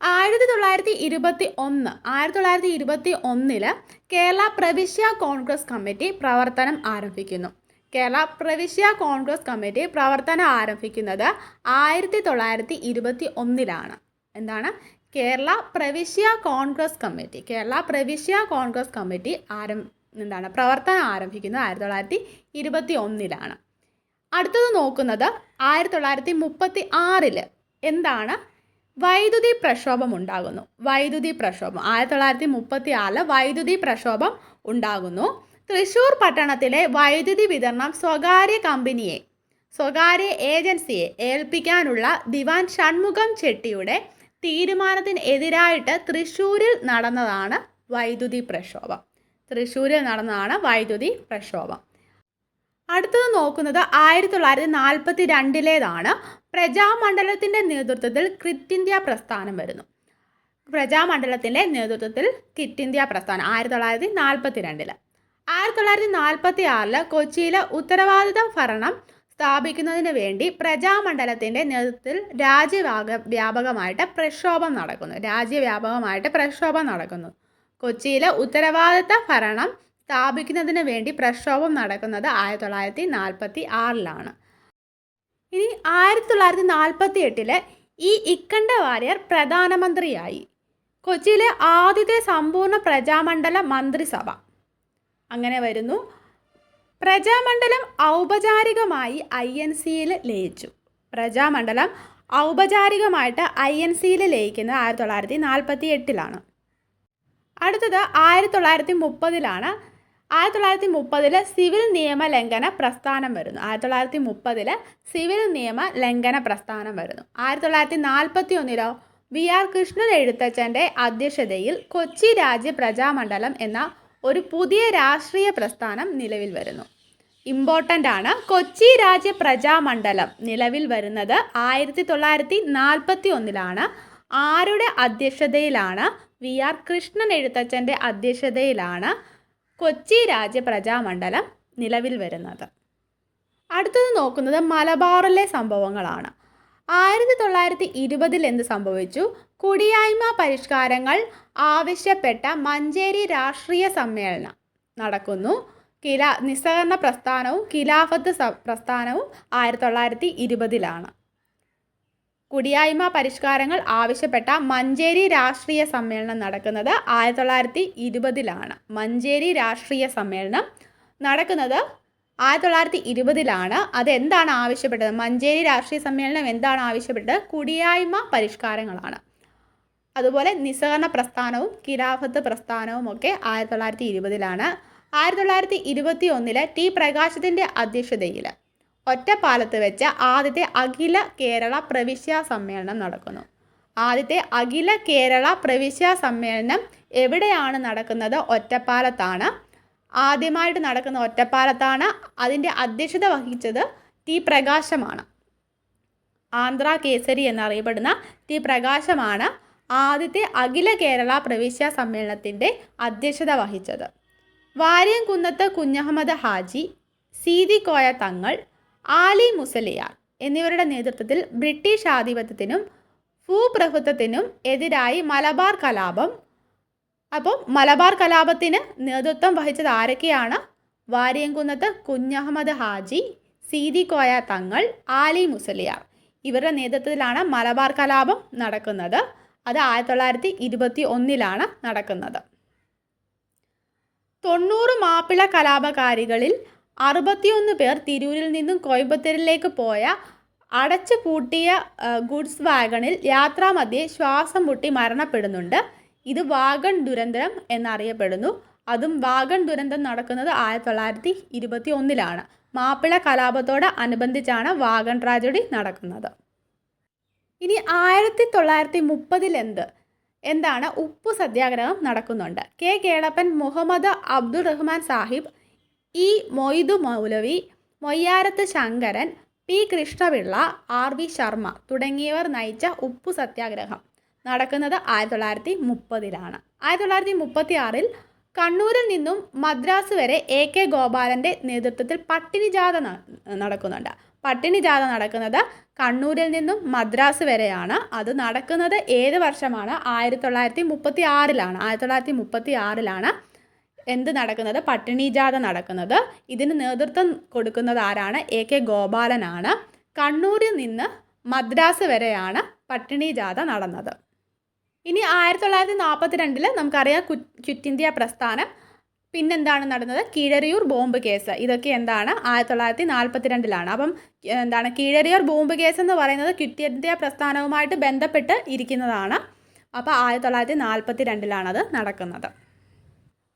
1921 കേരള പ്രവിശ്യ കോൺഗ്രസ് കമ്മിറ്റി പ്രവർത്തനം ആരംഭിക്കുന്നു. കേരള പ്രവിശ്യ കോൺഗ്രസ് കമ്മിറ്റി പ്രവർത്തനം ആരംഭിക്കുന്നത് 1921 എന്താണ്? കേരള പ്രവിശ്യ കോൺഗ്രസ് കമ്മിറ്റി പ്രവർത്തനം ആരംഭിക്കുന്നത് 1921. അടുത്തത് നോക്കുന്നത് 1936 എന്താണ്? വൈദ്യുതി പ്രക്ഷോഭം ഉണ്ടാകുന്നു. 1936 വൈദ്യുതി പ്രക്ഷോഭം ഉണ്ടാകുന്നു. തൃശ്ശൂർ പട്ടണത്തിലെ വൈദ്യുതി വിതരണം സ്വകാര്യ ഏജൻസിയെ ഏൽപ്പിക്കാനുള്ള ദിവാൻ ഷൺമുഖം ചെട്ടിയുടെ തീരുമാനത്തിന് എതിരായിട്ട് തൃശ്ശൂരിൽ നടന്നതാണ് വൈദ്യുതി പ്രക്ഷോഭം. അടുത്തത് നോക്കുന്നത് 1942 പ്രജാമണ്ഡലത്തിൻ്റെ നേതൃത്വത്തിൽ ക്വിറ്റ് ഇന്ത്യ പ്രസ്ഥാനം വരുന്നു. 1942 1946 കൊച്ചിയിലെ ഉത്തരവാദിത്ത ഭരണം സ്ഥാപിക്കുന്നതിന് വേണ്ടി പ്രജാമണ്ഡലത്തിൻ്റെ നേതൃത്വത്തിൽ രാജ്യവ്യാപകമായിട്ട് പ്രക്ഷോഭം നടക്കുന്നു. കൊച്ചിയിലെ ഉത്തരവാദിത്ത ഭരണം സ്ഥാപിക്കുന്നതിന് വേണ്ടി പ്രക്ഷോഭം നടക്കുന്നത് 1946. ഇനി 1948 ഈ ഇക്കണ്ട വാര്യർ പ്രധാനമന്ത്രിയായി. കൊച്ചിയിലെ ആദ്യത്തെ സമ്പൂർണ്ണ പ്രജാമണ്ഡല മന്ത്രിസഭ അങ്ങനെ വരുന്നു. പ്രജാമണ്ഡലം ഔപചാരികമായി INC-യിൽ ലയിച്ചു. ഔപചാരികമായിട്ട് INC-യിൽ ലയിക്കുന്നത് 1948. അടുത്തത് 1930 1930 സിവിൽ നിയമ ലംഘന പ്രസ്ഥാനം വരുന്നു. 1941 VR കൃഷ്ണൻ എഴുത്തച്ഛൻ്റെ അധ്യക്ഷതയിൽ കൊച്ചി രാജ്യ പ്രജാമണ്ഡലം എന്ന ഒരു പുതിയ രാഷ്ട്രീയ പ്രസ്ഥാനം നിലവിൽ വരുന്നു. ഇമ്പോർട്ടൻ്റ് ആണ്. കൊച്ചി രാജ്യ പ്രജാമണ്ഡലം നിലവിൽ വരുന്നത് 1941. ആരുടെ അധ്യക്ഷതയിലാണ്? VR കൃഷ്ണൻ എഴുത്തച്ഛൻ്റെ അധ്യക്ഷതയിലാണ് കൊച്ചി രാജ്യ പ്രജാമണ്ഡലം നിലവിൽ വരുന്നത്. അടുത്തത് നോക്കുന്നത് മലബാറിലെ സംഭവങ്ങളാണ്. 1920 എന്ത് സംഭവിച്ചു? കുടിയായ്മ പരിഷ്കാരങ്ങൾ ആവശ്യപ്പെട്ട മഞ്ചേരി രാഷ്ട്രീയ സമ്മേളനം നടക്കുന്നു. നിസ്സഹകരണ പ്രസ്ഥാനവും ഖിലാഫത്ത് പ്രസ്ഥാനവും 1920. കുടിയായ്മ പരിഷ്കാരങ്ങൾ ആവശ്യപ്പെട്ട മഞ്ചേരി രാഷ്ട്രീയ സമ്മേളനം നടക്കുന്നത് 1920. മഞ്ചേരി രാഷ്ട്രീയ സമ്മേളനം നടക്കുന്നത് 1920. അതെന്താണ് ആവശ്യപ്പെട്ടത്? മഞ്ചേരി രാഷ്ട്രീയ സമ്മേളനം എന്താണ് ആവശ്യപ്പെട്ടത്? കുടിയായ്മ പരിഷ്കാരങ്ങളാണ്. അതുപോലെ നിസ്സഹകരണ പ്രസ്ഥാനവും ഖിലാഫത്ത് പ്രസ്ഥാനവും ഒക്കെ 1920. 1921 T. പ്രകാശത്തിൻ്റെ അധ്യക്ഷതയിൽ ഒറ്റപ്പാലത്ത് വെച്ച് ആദ്യത്തെ അഖില കേരള പ്രവിശ്യ സമ്മേളനം നടക്കുന്നു. ആദ്യത്തെ അഖില കേരള പ്രവിശ്യ സമ്മേളനം എവിടെയാണ് നടക്കുന്നത്? ഒറ്റപ്പാലത്താണ്. ആദ്യമായിട്ട് നടക്കുന്ന ഒറ്റപ്പാലത്താണ്. അതിൻ്റെ അധ്യക്ഷത വഹിച്ചത് T. പ്രകാശമാണ്. ആന്ധ്ര കേസരി എന്നറിയപ്പെടുന്ന T. പ്രകാശമാണ് ആദ്യത്തെ അഖില കേരള പ്രവിശ്യ സമ്മേളനത്തിൻ്റെ അധ്യക്ഷത വഹിച്ചത്. വാര്യംകുന്നത്ത് കുഞ്ഞഹമ്മദ് ഹാജി, സീതി കോയ തങ്ങൾ, ആലി മുസലിയാർ എന്നിവരുടെ നേതൃത്വത്തിൽ ബ്രിട്ടീഷ് ആധിപത്യത്തിനും ഭൂപ്രഭുത്വത്തിനും എതിരായി മലബാർ കലാപം. അപ്പോൾ മലബാർ കലാപത്തിന് നേതൃത്വം വഹിച്ചത് ആരൊക്കെയാണ്? വാര്യംകുന്നത്ത് കുഞ്ഞഹമ്മദ് ഹാജി, സീതി കോയ തങ്ങൾ, ആലി മുസലിയാർ. ഇവരുടെ നേതൃത്വത്തിലാണ് മലബാർ കലാപം നടക്കുന്നത്. അത് 1921 നടക്കുന്നത്. 90 മാപ്പിള കലാപകാരികളിൽ 61 പേർ തിരൂരിൽ നിന്നും കോയമ്പത്തൂരിലേക്ക് പോയ അടച്ചു പൂട്ടിയ ഗുഡ്സ് വാഗണിൽ യാത്രാമധ്യേ ശ്വാസം മുട്ടി മരണപ്പെടുന്നുണ്ട്. ഇത് വാഗൺ ദുരന്തം എന്നറിയപ്പെടുന്നു. അതും വാഗൺ ദുരന്തം നടക്കുന്നത് 1921 മാപ്പിള കലാപത്തോട് അനുബന്ധിച്ചാണ് വാഗൺ ട്രാജഡി നടക്കുന്നത്. ഇനി 1930 എന്താണ് ഉപ്പു സത്യാഗ്രഹം നടക്കുന്നുണ്ട്. കെ കേളപ്പൻ, മുഹമ്മദ് അബ്ദുൾ റഹ്മാൻ സാഹിബ്, ഇ മൊയ്തു മൗലവി, Moyyarath Sankaran, P Krishnapillai, R V Sharma തുടങ്ങിയവർ നയിച്ച ഉപ്പു സത്യാഗ്രഹം നടക്കുന്നത് 1930. 1936 കണ്ണൂരിൽ നിന്നും മദ്രാസ് വരെ എ കെ ഗോപാലൻ്റെ നേതൃത്വത്തിൽ പട്ടിണി ജാഥ നടക്കുന്നുണ്ട്. പട്ടിണി ജാഥ നടക്കുന്നത് കണ്ണൂരിൽ നിന്നും മദ്രാസ് വരെയാണ്. അത് നടക്കുന്നത് ഏത് വർഷമാണ്? 1936. 1936 എന്ത് നടക്കുന്നത്? പട്ടിണി ജാഥ നടക്കുന്നത്. ഇതിന് നേതൃത്വം കൊടുക്കുന്നത് ആരാണ്? എ കെ ഗോപാലനാണ്. കണ്ണൂരിൽ നിന്ന് മദ്രാസ് വരെയാണ് പട്ടിണി ജാഥ നടന്നത്. ഇനി 1942 നമുക്കറിയാം ക്വിറ്റ് ഇന്ത്യ പ്രസ്ഥാനം. പിന്നെന്താണ് നടന്നത്? Keezhariyur bomb case. ഇതൊക്കെ എന്താണ്? 1942. അപ്പം എന്താണ് കീഴരിയൂർ ബോംബ് കേസ് എന്ന് പറയുന്നത് ക്വിറ്റ് ഇന്ത്യ പ്രസ്ഥാനവുമായിട്ട് ബന്ധപ്പെട്ട് ഇരിക്കുന്നതാണ്. അപ്പോൾ 1942 അത് നടക്കുന്നത്.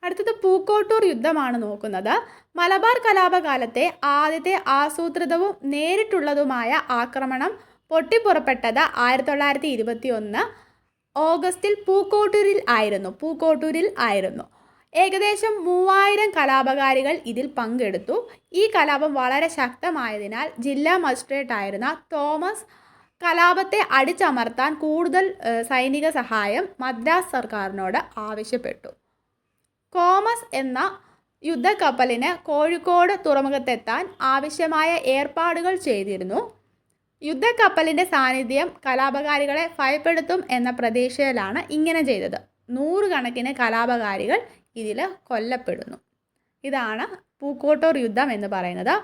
അടുത്തത് പൂക്കോട്ടൂർ യുദ്ധമാണ് നോക്കുന്നത്. മലബാർ കലാപകാലത്തെ ആദ്യത്തെ ആസൂത്രിതവും നേരിട്ടുള്ളതുമായ ആക്രമണം പൊട്ടിപ്പുറപ്പെട്ടത് 1921 ഓഗസ്റ്റിൽ പൂക്കോട്ടൂരിൽ ആയിരുന്നു. ഏകദേശം 3000 കലാപകാരികൾ ഇതിൽ പങ്കെടുത്തു. ഈ കലാപം വളരെ ശക്തമായതിനാൽ ജില്ലാ മജിസ്ട്രേറ്റ് ആയിരുന്ന തോമസ് കലാപത്തെ അടിച്ചമർത്താൻ കൂടുതൽ സൈനിക സഹായം മദ്രാസ് സർക്കാരിനോട് ആവശ്യപ്പെട്ടു. കോമസ് എന്ന യുദ്ധക്കപ്പലിന് കോഴിക്കോട് തുറമുഖത്തെത്താൻ ആവശ്യമായ ഏർപ്പാടുകൾ ചെയ്തിരുന്നു. യുദ്ധക്കപ്പലിൻ്റെ സാന്നിധ്യം കലാപകാരികളെ ഭയപ്പെടുത്തും എന്ന പ്രതീക്ഷയിലാണ് ഇങ്ങനെ ചെയ്തത്. 100 കണക്കിന് കലാപകാരികൾ ഇതിൽ കൊല്ലപ്പെടുന്നു. ഇതാണ് പൂക്കോട്ടൂർ യുദ്ധം എന്ന് പറയുന്നത്.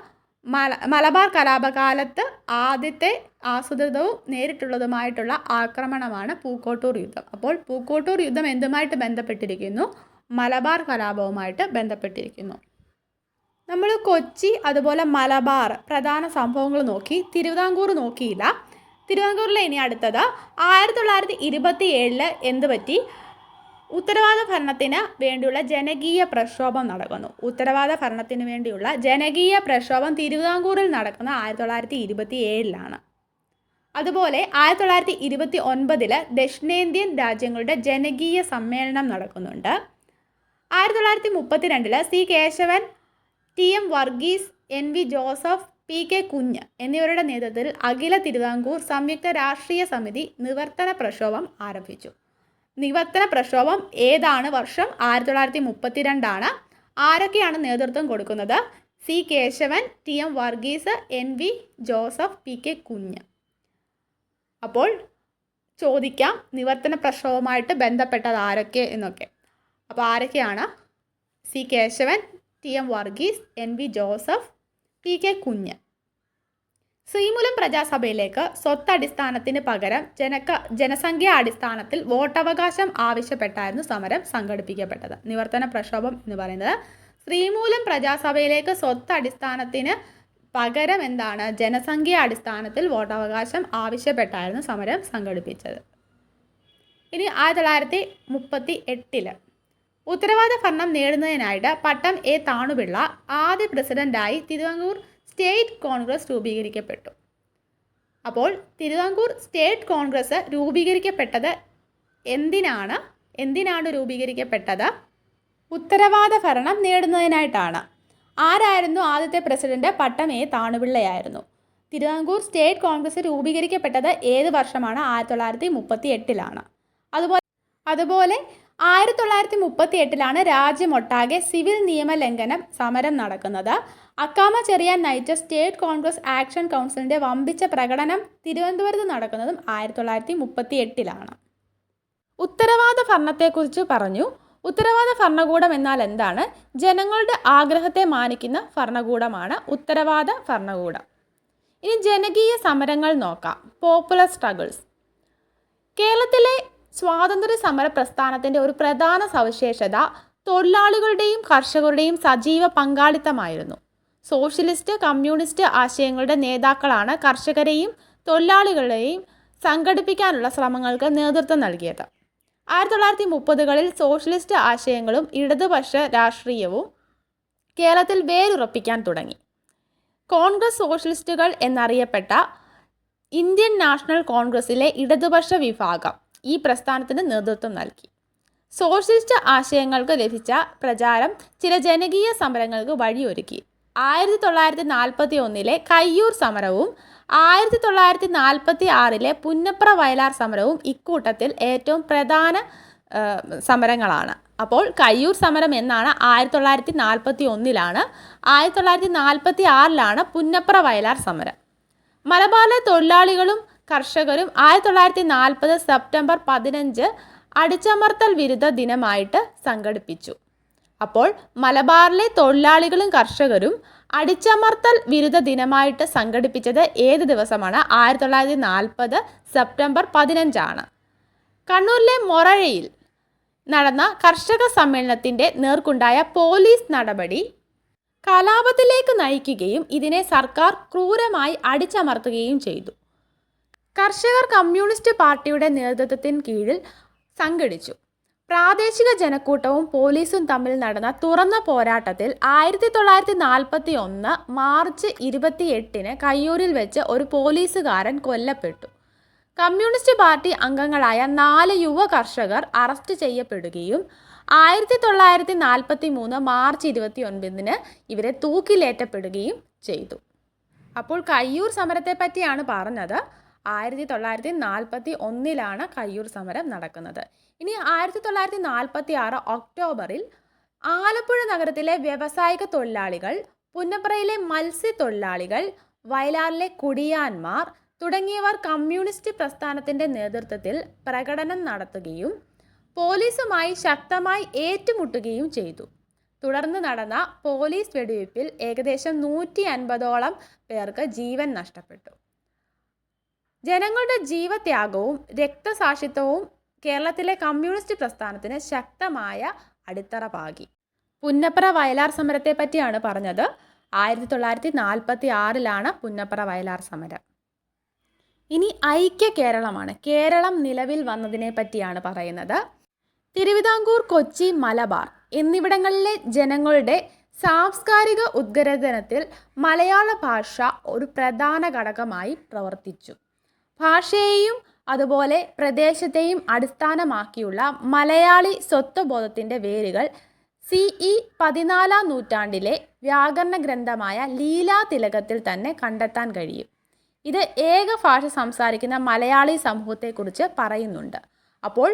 മലബാർ കലാപകാലത്ത് ആദ്യത്തെ ആസൂത്രിതവും നേരിട്ടുള്ളതുമായിട്ടുള്ള ആക്രമണമാണ് പൂക്കോട്ടൂർ യുദ്ധം. അപ്പോൾ പൂക്കോട്ടൂർ യുദ്ധം എന്തുമായിട്ട് ബന്ധപ്പെട്ടിരിക്കുന്നു? മലബാർ കലാപവുമായിട്ട് ബന്ധപ്പെട്ടിരിക്കുന്നു. നമ്മൾ കൊച്ചി അതുപോലെ മലബാർ പ്രധാന സംഭവങ്ങൾ നോക്കി. തിരുവിതാംകൂർ നോക്കിയില്ല. തിരുവിതാംകൂറിലെ ഇനി അടുത്തത് 1927 എന്ത് പറ്റി? ഉത്തരവാദ ഭരണത്തിന് വേണ്ടിയുള്ള ജനകീയ പ്രക്ഷോഭം നടക്കുന്നു. ഉത്തരവാദ ഭരണത്തിന് വേണ്ടിയുള്ള ജനകീയ പ്രക്ഷോഭം തിരുവിതാംകൂറിൽ നടക്കുന്ന 1927. അതുപോലെ 1929 ദക്ഷിണേന്ത്യൻ രാജ്യങ്ങളുടെ ജനകീയ സമ്മേളനം നടക്കുന്നുണ്ട്. 1932 C Kesavan, T M Varghese, N V Joseph, P K Kunju എന്നിവരുടെ നേതൃത്വത്തിൽ അഖില തിരുവിതാംകൂർ സംയുക്ത രാഷ്ട്രീയ സമിതി നിവർത്തന പ്രക്ഷോഭം ആരംഭിച്ചു. നിവർത്തന പ്രക്ഷോഭം ഏതാണ് വർഷം? 1932. ആരൊക്കെയാണ് നേതൃത്വം കൊടുക്കുന്നത്? C Kesavan, T M Varghese, N V Joseph, P K Kunju. അപ്പോൾ ചോദിക്കാം നിവർത്തന പ്രക്ഷോഭവുമായിട്ട് ബന്ധപ്പെട്ടത് ആരൊക്കെ എന്നൊക്കെ. അപ്പോൾ ആരൊക്കെയാണ്? C Kesavan, T M Varghese, N V Joseph, P K Kunju. Sreemoolam പ്രജാസഭയിലേക്ക് സ്വത്തടിസ്ഥാനത്തിന് പകരം ജനസംഖ്യാ അടിസ്ഥാനത്തിൽ വോട്ടവകാശം ആവശ്യപ്പെട്ടായിരുന്നു സമരം സംഘടിപ്പിക്കപ്പെട്ടത്. നിവർത്തന പ്രക്ഷോഭം എന്ന് പറയുന്നത് ശ്രീമൂലം പ്രജാസഭയിലേക്ക് സ്വത്തടിസ്ഥാനത്തിന് പകരം എന്താണ്? ജനസംഖ്യാ അടിസ്ഥാനത്തിൽ വോട്ടവകാശം ആവശ്യപ്പെട്ടായിരുന്നു സമരം സംഘടിപ്പിച്ചത്. ഇനി 1938 ഉത്തരവാദ ഭരണം നേടുന്നതിനായിട്ട് പട്ടം എ താണുപിള്ള ആദ്യ പ്രസിഡന്റായി തിരുവിതാംകൂർ സ്റ്റേറ്റ് കോൺഗ്രസ് രൂപീകരിക്കപ്പെട്ടു. അപ്പോൾ തിരുവിതാംകൂർ സ്റ്റേറ്റ് കോൺഗ്രസ് രൂപീകരിക്കപ്പെട്ടത് എന്തിനാണ് രൂപീകരിക്കപ്പെട്ടത്? ഉത്തരവാദ ഭരണം നേടുന്നതിനായിട്ടാണ്. ആരായിരുന്നു ആദ്യത്തെ പ്രസിഡന്റ്? പട്ടം എ താണുപിള്ളയായിരുന്നു. തിരുവിതാംകൂർ സ്റ്റേറ്റ് കോൺഗ്രസ് രൂപീകരിക്കപ്പെട്ടത് ഏത് വർഷമാണ്? 1938. അതുപോലെ 1938 രാജ്യമൊട്ടാകെ സിവിൽ നിയമലംഘനം സമരം നടക്കുന്നത്. അക്കാമ ചെറിയാൻ നയിച്ച സ്റ്റേറ്റ് കോൺഗ്രസ് ആക്ഷൻ കൗൺസിലിൻ്റെ വമ്പിച്ച പ്രകടനം തിരുവനന്തപുരത്ത് നടക്കുന്നതും 1938. ഉത്തരവാദ ഭരണത്തെക്കുറിച്ച് പറഞ്ഞു. ഉത്തരവാദ ഭരണകൂടം എന്നാൽ എന്താണ്? ജനങ്ങളുടെ ആഗ്രഹത്തെ മാനിക്കുന്ന ഭരണകൂടമാണ് ഉത്തരവാദ ഭരണകൂടം. ഇനി ജനകീയ സമരങ്ങൾ നോക്കാം. Popular struggles. കേരളത്തിലെ സ്വാതന്ത്ര്യ സമര പ്രസ്ഥാനത്തിൻ്റെ ഒരു പ്രധാന സവിശേഷത തൊഴിലാളികളുടെയും കർഷകരുടെയും സജീവ പങ്കാളിത്തമായിരുന്നു. സോഷ്യലിസ്റ്റ്, കമ്മ്യൂണിസ്റ്റ് ആശയങ്ങളുടെ നേതാക്കളാണ് കർഷകരെയും തൊഴിലാളികളെയും സംഘടിപ്പിക്കാനുള്ള ശ്രമങ്ങൾക്ക് നേതൃത്വം നൽകിയത്. 1930കളിൽ സോഷ്യലിസ്റ്റ് ആശയങ്ങളും ഇടതുപക്ഷ രാഷ്ട്രീയവും കേരളത്തിൽ വേരുറപ്പിക്കാൻ തുടങ്ങി. കോൺഗ്രസ് സോഷ്യലിസ്റ്റുകൾ എന്നറിയപ്പെട്ട ഇന്ത്യൻ നാഷണൽ കോൺഗ്രസിലെ ഇടതുപക്ഷ വിഭാഗം ഈ പ്രസ്ഥാനത്തിന് നേതൃത്വം നൽകി. സോഷ്യലിസ്റ്റ് ആശയങ്ങൾക്ക് ലഭിച്ച പ്രചാരം ചില ജനകീയ സമരങ്ങൾക്ക് വഴിയൊരുക്കി. 1941 കയ്യൂർ സമരവും 1946 പുന്നപ്ര വയലാർ സമരവും ഇക്കൂട്ടത്തിൽ ഏറ്റവും പ്രധാന സമരങ്ങളാണ്. അപ്പോൾ കയ്യൂർ സമരം എന്നാണ് 1941 1946 പുന്നപ്ര വയലാർ സമരം. മലബാറിലെ തൊഴിലാളികളും കർഷകരും 1940 സെപ്റ്റംബർ 15 അടിച്ചമർത്തൽ വിരുദ്ധ ദിനമായിട്ട് സംഘടിപ്പിച്ചു. അപ്പോൾ മലബാറിലെ തൊഴിലാളികളും കർഷകരും അടിച്ചമർത്തൽ വിരുദ്ധ ദിനമായിട്ട് സംഘടിപ്പിച്ചത് ഏത് ദിവസമാണ്? 1940 സെപ്റ്റംബർ 15 കണ്ണൂരിലെ മൊറഴയിൽ നടന്ന കർഷക സമ്മേളനത്തിൻ്റെ നേർക്കുണ്ടായ പോലീസ് നടപടി കലാപത്തിലേക്ക് നയിക്കുകയും ഇതിനെ സർക്കാർ ക്രൂരമായി അടിച്ചമർത്തുകയും ചെയ്തു. കർഷകർ കമ്മ്യൂണിസ്റ്റ് പാർട്ടിയുടെ നേതൃത്വത്തിന് കീഴിൽ സംഘടിച്ചു. പ്രാദേശിക ജനക്കൂട്ടവും പോലീസും തമ്മിൽ നടന്ന തുറന്ന പോരാട്ടത്തിൽ 1941 മാർച്ച് 28 കയ്യൂരിൽ വെച്ച് ഒരു പോലീസുകാരൻ കൊല്ലപ്പെട്ടു. കമ്മ്യൂണിസ്റ്റ് പാർട്ടി അംഗങ്ങളായ 4 യുവ കർഷകർ അറസ്റ്റ് ചെയ്യപ്പെടുകയും 1943 മാർച്ച് 29 ഇവരെ തൂക്കിലേറ്റപ്പെടുകയും ചെയ്തു. അപ്പോൾ കയ്യൂർ സമരത്തെ പറ്റിയാണ് പറഞ്ഞത്. 1941 കയ്യൂർ സമരം നടക്കുന്നത്. ഇനി 1946 ഒക്ടോബറിൽ ആലപ്പുഴ നഗരത്തിലെ വ്യാവസായിക തൊഴിലാളികൾ, പുന്നപ്രയിലെ മത്സ്യത്തൊഴിലാളികൾ, വയലാറിലെ കുടിയാന്മാർ തുടങ്ങിയവർ കമ്മ്യൂണിസ്റ്റ് പ്രസ്ഥാനത്തിൻ്റെ നേതൃത്വത്തിൽ പ്രകടനം നടത്തുകയും പോലീസുമായി ശക്തമായി ഏറ്റുമുട്ടുകയും ചെയ്തു. തുടർന്ന് നടന്ന പോലീസ് വെടിവയ്പിൽ ഏകദേശം 150ഓളം പേർക്ക് ജീവൻ നഷ്ടപ്പെട്ടു. ജനങ്ങളുടെ ജീവത്യാഗവും രക്തസാക്ഷിത്വവും കേരളത്തിലെ കമ്മ്യൂണിസ്റ്റ് പ്രസ്ഥാനത്തിന് ശക്തമായ അടിത്തറ പാകി. പുന്നപ്ര വയലാർ സമരത്തെ പറ്റിയാണ് പറഞ്ഞത്. 1946 പുന്നപ്ര വയലാർ സമരം. ഇനി ഐക്യ കേരളമാണ്. കേരളം നിലവിൽ വന്നതിനെ പറ്റിയാണ് പറയുന്നത്. തിരുവിതാംകൂർ, കൊച്ചി, മലബാർ എന്നിവിടങ്ങളിലെ ജനങ്ങളുടെ സാംസ്കാരിക ഉദ്ഗ്രഥനത്തിൽ മലയാള ഭാഷ ഒരു പ്രധാന ഘടകമായി പ്രവർത്തിച്ചു. ഭാഷയെയും അതുപോലെ പ്രദേശത്തെയും അടിസ്ഥാനമാക്കിയുള്ള മലയാളി സ്വത്വബോധത്തിൻ്റെ വേരുകൾ CE 14 നൂറ്റാണ്ടിലെ വ്യാകരണ ഗ്രന്ഥമായ ലീലാതിലകത്തിൽ തന്നെ കണ്ടെത്താൻ കഴിയും. ഇത് ഏക ഭാഷ സംസാരിക്കുന്ന മലയാളി സമൂഹത്തെക്കുറിച്ച് പറയുന്നുണ്ട്. അപ്പോൾ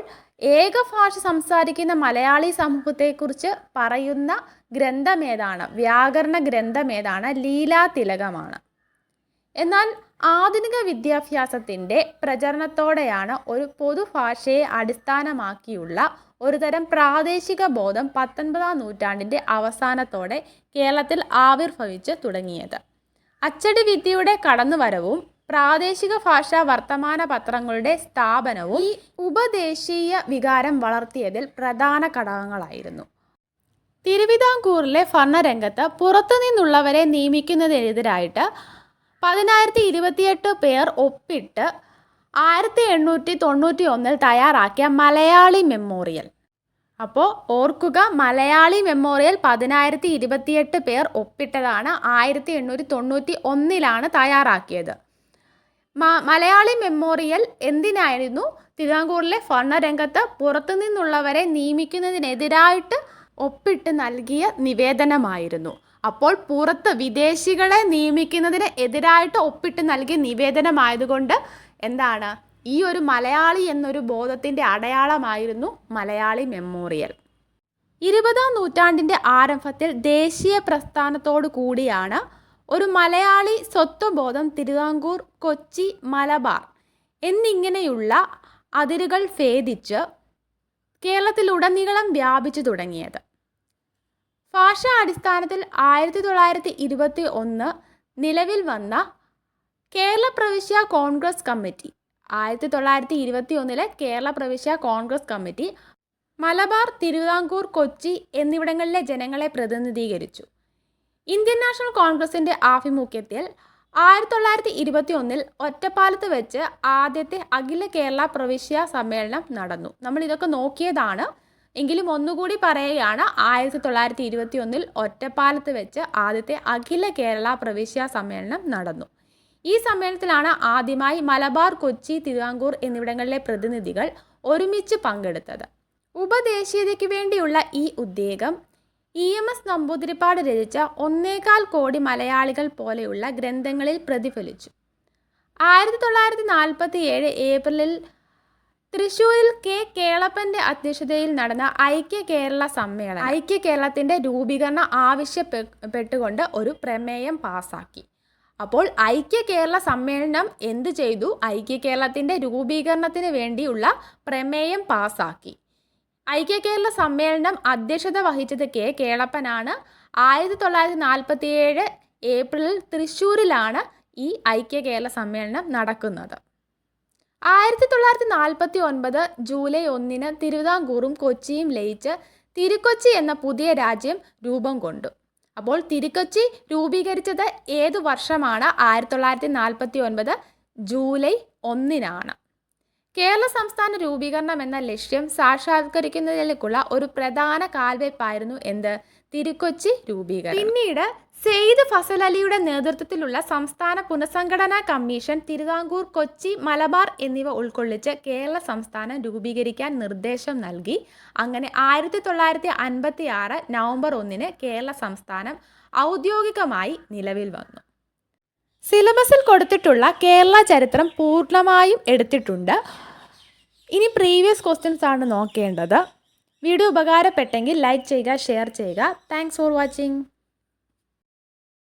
ഏക ഭാഷ സംസാരിക്കുന്ന മലയാളി സമൂഹത്തെക്കുറിച്ച് പറയുന്ന ഗ്രന്ഥമേതാണ്? വ്യാകരണ ഗ്രന്ഥമേതാണ്? ലീലാതിലകമാണ്. എന്നാൽ ആധുനിക വിദ്യാഭ്യാസത്തിൻ്റെ പ്രചരണത്തോടെയാണ് ഒരു പൊതുഭാഷയെ അടിസ്ഥാനമാക്കിയുള്ള ഒരുതരം പ്രാദേശിക ബോധം 19 നൂറ്റാണ്ടിൻ്റെ അവസാനത്തോടെ കേരളത്തിൽ ആവിർഭവിച്ച് തുടങ്ങിയത്. അച്ചടി വിദ്യയുടെ കടന്നുവരവും പ്രാദേശിക ഭാഷാ വർത്തമാന പത്രങ്ങളുടെ സ്ഥാപനവും ഈ ഉപദേശീയ വികാരം വളർത്തിയതിൽ പ്രധാന ഘടകങ്ങളായിരുന്നു. തിരുവിതാംകൂറിലെ ഭരണരംഗത്ത് പുറത്തുനിന്നുള്ളവരെ നിയമിക്കുന്നതിനെതിരായിട്ട് 1028 പേർ ഒപ്പിട്ട് 1891 തയ്യാറാക്കിയ മലയാളി മെമ്മോറിയൽ. അപ്പോൾ ഓർക്കുക, മലയാളി മെമ്മോറിയൽ 1028 പേർ ഒപ്പിട്ടതാണ്. 1891 തയ്യാറാക്കിയത്. മലയാളി മെമ്മോറിയൽ എന്തിനായിരുന്നു? തിരുവിതാംകൂറിലെ ഭരണരംഗത്ത് പുറത്തുനിന്നുള്ളവരെ നിയമിക്കുന്നതിനെതിരായിട്ട് ഒപ്പിട്ട് നൽകിയ നിവേദനമായിരുന്നു. അപ്പോൾ പുറത്ത് വിദേശികളെ നിയമിക്കുന്നതിന് എതിരായിട്ട് ഒപ്പിട്ട് നൽകിയ നിവേദനമായതുകൊണ്ട് എന്താണ്? ഈ ഒരു മലയാളി എന്നൊരു ബോധത്തിൻ്റെ അടയാളമായിരുന്നു മലയാളി മെമ്മോറിയൽ. 20-ാം നൂറ്റാണ്ടിൻ്റെ ആരംഭത്തിൽ ദേശീയ പ്രസ്ഥാനത്തോടു കൂടിയാണ് ഒരു മലയാളി സ്വത്വബോധം തിരുവിതാംകൂർ, കൊച്ചി, മലബാർ എന്നിങ്ങനെയുള്ള അതിരുകൾ ഭേദിച്ച് കേരളത്തിലുടനീളം വ്യാപിച്ചു തുടങ്ങിയത്. ഭാഷാ അടിസ്ഥാനത്തിൽ 1921 നിലവിൽ വന്ന കേരള പ്രവിശ്യ കോൺഗ്രസ് കമ്മിറ്റി, 1921 കേരള പ്രവിശ്യ കോൺഗ്രസ് കമ്മിറ്റി മലബാർ, തിരുവിതാംകൂർ, കൊച്ചി എന്നിവിടങ്ങളിലെ ജനങ്ങളെ പ്രതിനിധീകരിച്ചു. ഇന്ത്യൻ നാഷണൽ കോൺഗ്രസിൻ്റെ ആഭിമുഖ്യത്തിൽ 1921 ഒറ്റപ്പാലത്ത് വെച്ച് ആദ്യത്തെ അഖില കേരള പ്രവിശ്യ സമ്മേളനം നടന്നു. നമ്മൾ ഇതൊക്കെ നോക്കിയതാണ്, എങ്കിലും ഒന്നുകൂടി പറയുകയാണ്. 1921 ഒറ്റപ്പാലത്ത് വെച്ച് ആദ്യത്തെ അഖില കേരള പ്രവിശ്യ സമ്മേളനം നടന്നു. ഈ സമ്മേളനത്തിലാണ് ആദ്യമായി മലബാർ, കൊച്ചി, തിരുവിതാംകൂർ എന്നിവിടങ്ങളിലെ പ്രതിനിധികൾ ഒരുമിച്ച് പങ്കെടുത്തത്. ഉപദേശീയതയ്ക്ക് വേണ്ടിയുള്ള ഈ ഉദ്വേഗം EMS നമ്പൂതിരിപ്പാട് രചിച്ച 1.25 കോടി മലയാളികൾ പോലെയുള്ള ഗ്രന്ഥങ്ങളിൽ പ്രതിഫലിച്ചു. 1947 ഏപ്രിലിൽ തൃശ്ശൂരിൽ K. കേളപ്പൻ്റെ അധ്യക്ഷതയിൽ നടന്ന ഐക്യ കേരള സമ്മേളനം ഐക്യ കേരളത്തിൻ്റെ രൂപീകരണം ആവശ്യപ്പെട്ടുകൊണ്ട് ഒരു പ്രമേയം പാസാക്കി. അപ്പോൾ ഐക്യ കേരള സമ്മേളനം എന്ത് ചെയ്തു? ഐക്യ കേരളത്തിൻ്റെ രൂപീകരണത്തിന് വേണ്ടിയുള്ള പ്രമേയം പാസാക്കി. ഐക്യ കേരള സമ്മേളനം അധ്യക്ഷത വഹിച്ചത് K. കേളപ്പനാണ്. 1947 ഏപ്രിലിൽ തൃശ്ശൂരിലാണ് ഈ ഐക്യ കേരള സമ്മേളനം നടക്കുന്നത്. 1949 ജൂലൈ 1 തിരുവിതാംകൂറും കൊച്ചിയും ലയിച്ച് തിരുക്കൊച്ചി എന്ന പുതിയ രാജ്യം രൂപം കൊണ്ടു. അപ്പോൾ തിരുക്കൊച്ചി രൂപീകരിച്ചത് ഏതു വർഷമാണ്? 1949 ജൂലൈ 1 കേരള സംസ്ഥാന രൂപീകരണം എന്ന ലക്ഷ്യം സാക്ഷാത്കരിക്കുന്നതിലേക്കുള്ള ഒരു പ്രധാന കാൽവയ്പായിരുന്നു എന്ത്? തിരുക്കൊച്ചി രൂപീകരണം. പിന്നീട് സെയ്ദ് ഫസൽ അലിയുടെ നേതൃത്വത്തിലുള്ള സംസ്ഥാന പുനഃസംഘടനാ കമ്മീഷൻ തിരുവിതാംകൂർ, കൊച്ചി, മലബാർ എന്നിവ ഉൾക്കൊള്ളിച്ച് കേരള സംസ്ഥാനം രൂപീകരിക്കാൻ നിർദ്ദേശം നൽകി. അങ്ങനെ 1956 നവംബർ 1 കേരള സംസ്ഥാനം ഔദ്യോഗികമായി നിലവിൽ വന്നു. സിലബസിൽ കൊടുത്തിട്ടുള്ള കേരള ചരിത്രം പൂർണ്ണമായും എടുത്തിട്ടുണ്ട്. ഇനി പ്രീവിയസ് ക്വസ്റ്റ്യൻസ് ആണ് നോക്കേണ്ടത്. വീഡിയോ ഉപകാരപ്പെട്ടെങ്കിൽ ലൈക്ക് ചെയ്യുക, ഷെയർ ചെയ്യുക. Thanks for watching.